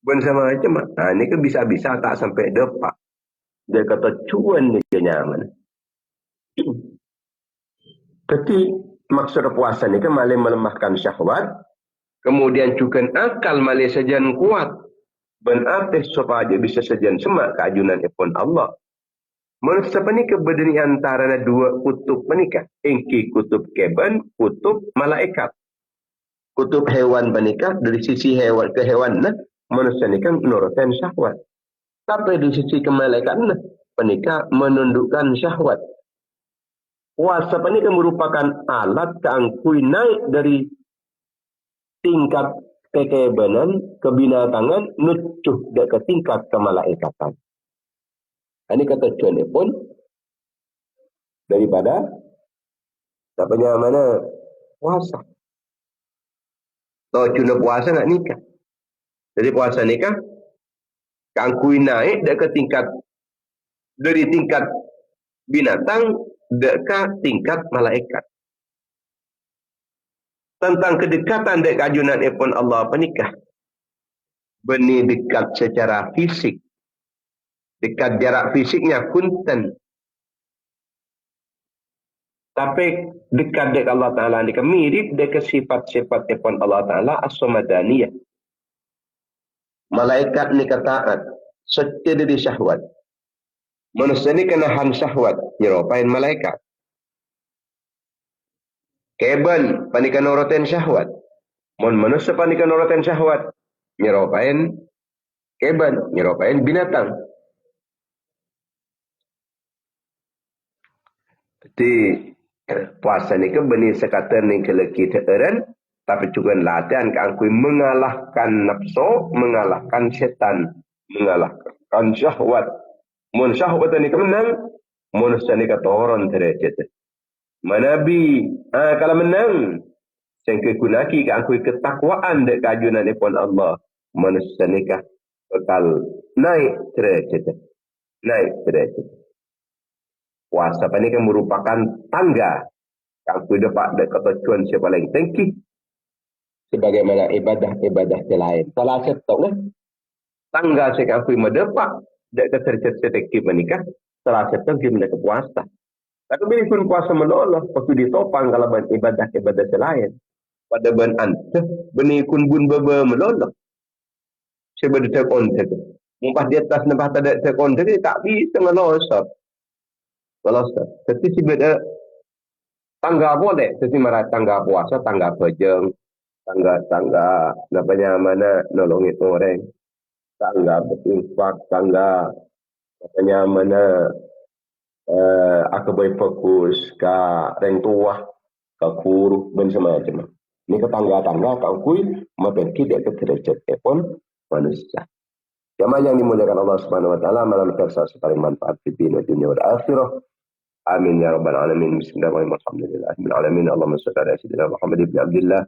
Ben sama macam ni kan bisa-bisa tak sampai depak. Dia kata cuan ni ke nyaman. Tapi maksud puasa ni kan malah melemahkan syahwat. Kemudian cukan akal malah sejan kuat. Ben artis supaya dia bisa sejan semak keajunan ipun Allah. Manusia ni keberadaan antara dua kutub menikah. Engki kutub keban, kutub malaikat. Kutub hewan menikah dari sisi hewan ke hewan nah, manusia ni kan menurutkan syahwat. Tapi dari sisi ke malaikat nah, menikah menundukkan syahwat. Puasa ni kan merupakan alat keangkui naik dari tingkat kekebanan, kebinatangan, nucuh ke tingkat kemalaikatan. Ini kata cuan pun daripada apanya mana puasa. Tahu cuna puasa nak nikah. Jadi puasa nikah kangkui naik ke tingkat dari tingkat binatang ke tingkat malaikat. Tentang kedekatan dek kajunan epon Allah penikah. Benih dekat secara fisik. Dekat jarak fisiknya punten. Tapi dekat dek Allah Ta'ala ni mirip dek sifat-sifat epon Allah Ta'ala as-somadaniyah. Malaikat ni kataat setia dari syahwat. Manusia ni kena han syahwat nyeropain malaikat. Keban panikan oroten syahwat. Manusia panikan oroten syahwat nyeropain keban, nyeropain binatang. Jadi puasa ni ke benih sekatan ni kalau kita eren, tapi juga latihan ke angkui mengalahkan nafsu, mengalahkan setan, mengalahkan syahwat. Mun syahwat ni ke menang, manusia ni ke toron terjadi. Manabi, kalau menang, sengke kunaki ke angkui ketakwaan dek kajunan ipon Allah, manusia ni ke bakal naik terjadi. Naik terjadi. Puasa ni kan merupakan tangga yang aku dapat dekat tujuan yang paling tinggi sebagaimana ibadah-ibadah yang lain. Salah satu tangga yang aku mendapat dekat sertifikat menikah, salah satu gimana ke puasa. Tapi bila pun puasa menolak, waktu ditopang kalau ibadah-ibadah yang lain. Pada ban antah, benih kun bun beba menolak. Sebab dia kontak. Mumpah di atas nampak tak ada kontak, tak bisa ngelosot. Kalau tapi si beda tangga boleh, tapi marah tangga puasa, tangga pejeng, tangga namanya mana nolongin orang, tangga berinfak, tangga namanya mana aku boleh fokus ke orang tua, ke guru dan semacam. Ini ke tangga-tangga kau kui makin tidak ke derajat pun manusia. Jamaah yang dimuliakan Allah Subhanahu Wa Taala malam tersa paling manfaat di dunia dan akhirat. آمين يا رب العالمين بسم الله الرحمن الرحيم الحمد لله رب العالمين اللهم صل على سيدنا محمد بن عبد الله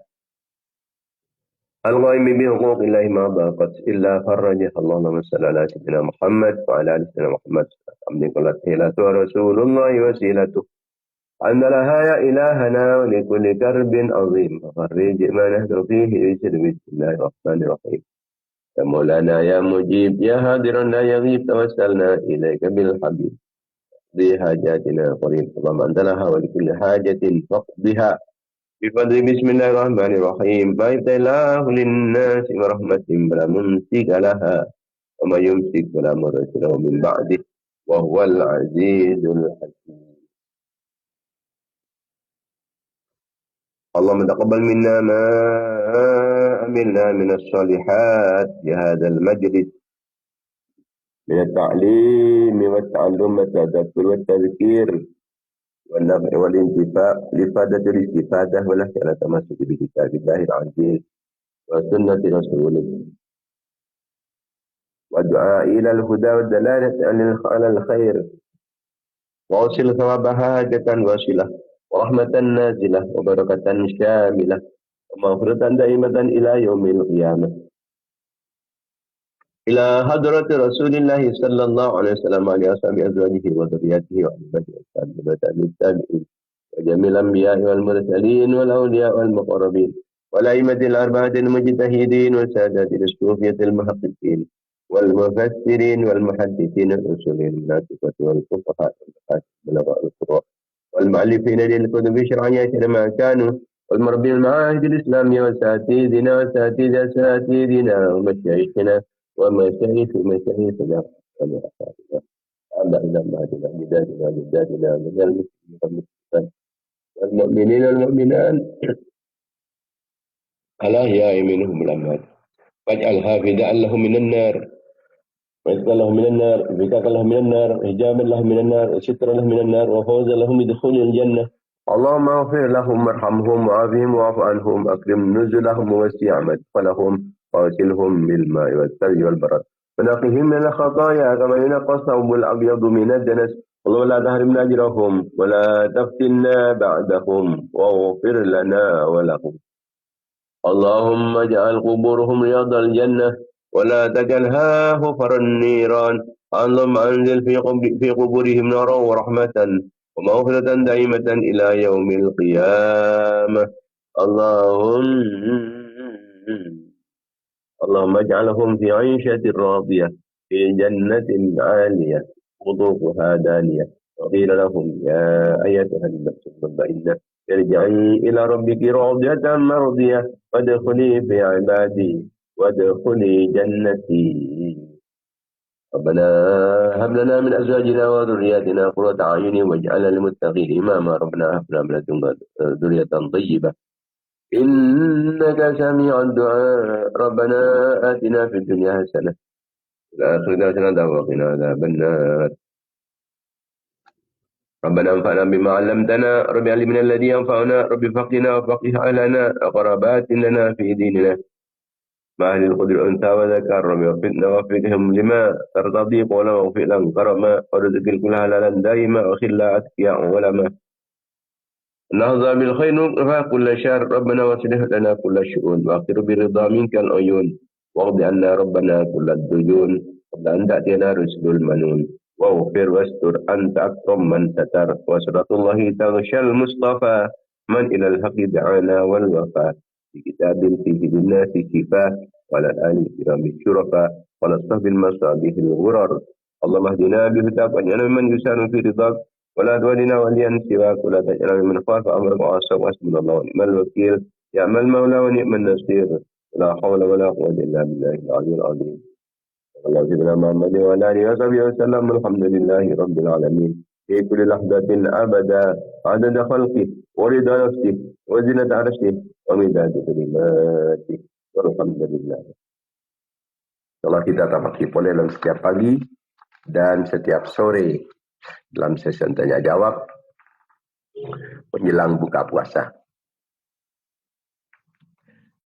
القائم بحقوق الله ما ضاقت إلا فرجه اللهم صل على سيدنا محمد وعلى آل سيدنا محمد الحمد لله ورسول الله وسيلته أن لها يا إلهنا ولكل كرب عظيم ففرج ما نحن فيه بسم الله الرحمن الرحيم يا مولانا يا مجيب يا هادرا لا يغيب توسلنا إليك بالحبيب ذي حاجاتنا قريب اللهم أنت لها ولكل حاجة فاقضها بفضل بسم الله الرحمن الرحيم بيت الله للناس ورحمة بلا ممسك لها وما يمسك ولا مرسل له من بعده وهو العزيز الحكيم اللهم تقبل منا ما عملنا من الصالحات في هذا المجلس من التعليم والتعلم والتذكر والتذكير والنفع والانتفاع لفادة الاستفادة ولك على تمسك بكتاب الله العزيز وسنة رسوله والدعاء إلى الهدى والدلالة على الخير وأوصل ثوابها حاجة واصلة ورحمة نازلة وبركة شاملة ومغفرة دائمة إلى يوم القيامة إلى حضرة رسول الله صلى الله عليه وسلم وعلى أصحابه أزواجه وذرياته وأحبابه والتابعين وجميع الأنبياء والمرسلين والأولياء والمقربين والأئمة الأربعة المجتهدين والسادات الصوفية المحققين والمفسرين والمحدثين الأصوليين المناسبة والفقهاء والبلغاء القراء والمؤلفين للكتب الشرعية ما كانوا والمربين المعاهد الإسلامية وأساتذتنا وأساتذة أساتذتنا ومشايخنا ومشايخ مشايخنا ومشايخنا آبائنا أمهاتنا أجدادنا جداتنا من المسلمين والمؤمنين والمؤمنات الأحياء منهم الأموات واجعلها فداء لهم من النار وإذكا لهم من النار وفكاك لهم من النار حجابا لهم من النار وسترا لهم من النار وفوزا لهم بدخول الجنة اللهم اغفر لهم وارحمهم وعافهم واعف عنهم أكرم نزلهم ووسع مدخلهم واغسلهم بالماء والثلج والبرد ونقهم من الخطايا كما ينقى الثوب الأبيض من الدنس اللهم لا تحرمنا أجرهم ولا تفتنا بعدهم واغفر لنا ولهم اللهم اجعل قبورهم رياض الجنة ولا تجعلها حفر النيران اللهم أنزل في قبورهم نارا ورحمة ومغفرة دائمة إلى يوم القيامة اللهم اجعلهم في عيشة راضية في جنة عالية قطوفها دانية وقيل لهم يا أيتها النفس المطمئنة ارجعي إلى ربك راضية مرضية وادخلي في عبادي وادخلي جنتي ربنا هب لنا من أزواجنا وذرياتنا قرة أعين واجعلنا للمتقين إماما ربنا هب لنا من لدنك ذرية طيبة إنك سميع الدعاء ربنا آتنا في الدنيا حسنة وفي الآخرة حسنة وقنا عذاب النار ربنا انفعنا بما علمتنا رب علمنا الذي ينفعنا رب فقنا وفقه أهلنا أقربات لنا في ديننا مع أهل القدر أنثى وذكر رب وفقهم لما ترتضي قولا واغفر لهم كرما ورزق الكل حلالا دائما وخلا أتقياء ولما نهضى بالخير نقفى كل شر ربنا واصلح لنا كل الشؤون واقر برضا منك العيون واقض عنا ربنا كل الديون قبل أن تأتينا رسل المنون واغفر واستر أنت أكرم من ستر وسرة الله تغشى المصطفى من إلى الحق دعانا والوفاء في كتاب فيه للناس شفاء وعلى الآل الكرام الشرفاء ونصف المصابيح الغرر اللهم اهدنا بهداك واجعلنا ممن يسار في رضاك ولا تولنا وليا سواك ولا تجعلنا من خالف أمرك وعصى وحسبنا الله ونعم الوكيل نعم المولى ونعم النصير لا حول ولا قوة إلا بالله العلي العظيم اللهم سيدنا محمد وعلى آله وصحبه وسلم الحمد لله رب العالمين في كل لحظة أبدا عدد خلقه ورضا نفسه وزنة عرشه ومداد كلماته والحمد لله. Setelah kita tafakkur dalam setiap pagi dan setiap sore dalam sesi tanya jawab menjelang buka puasa.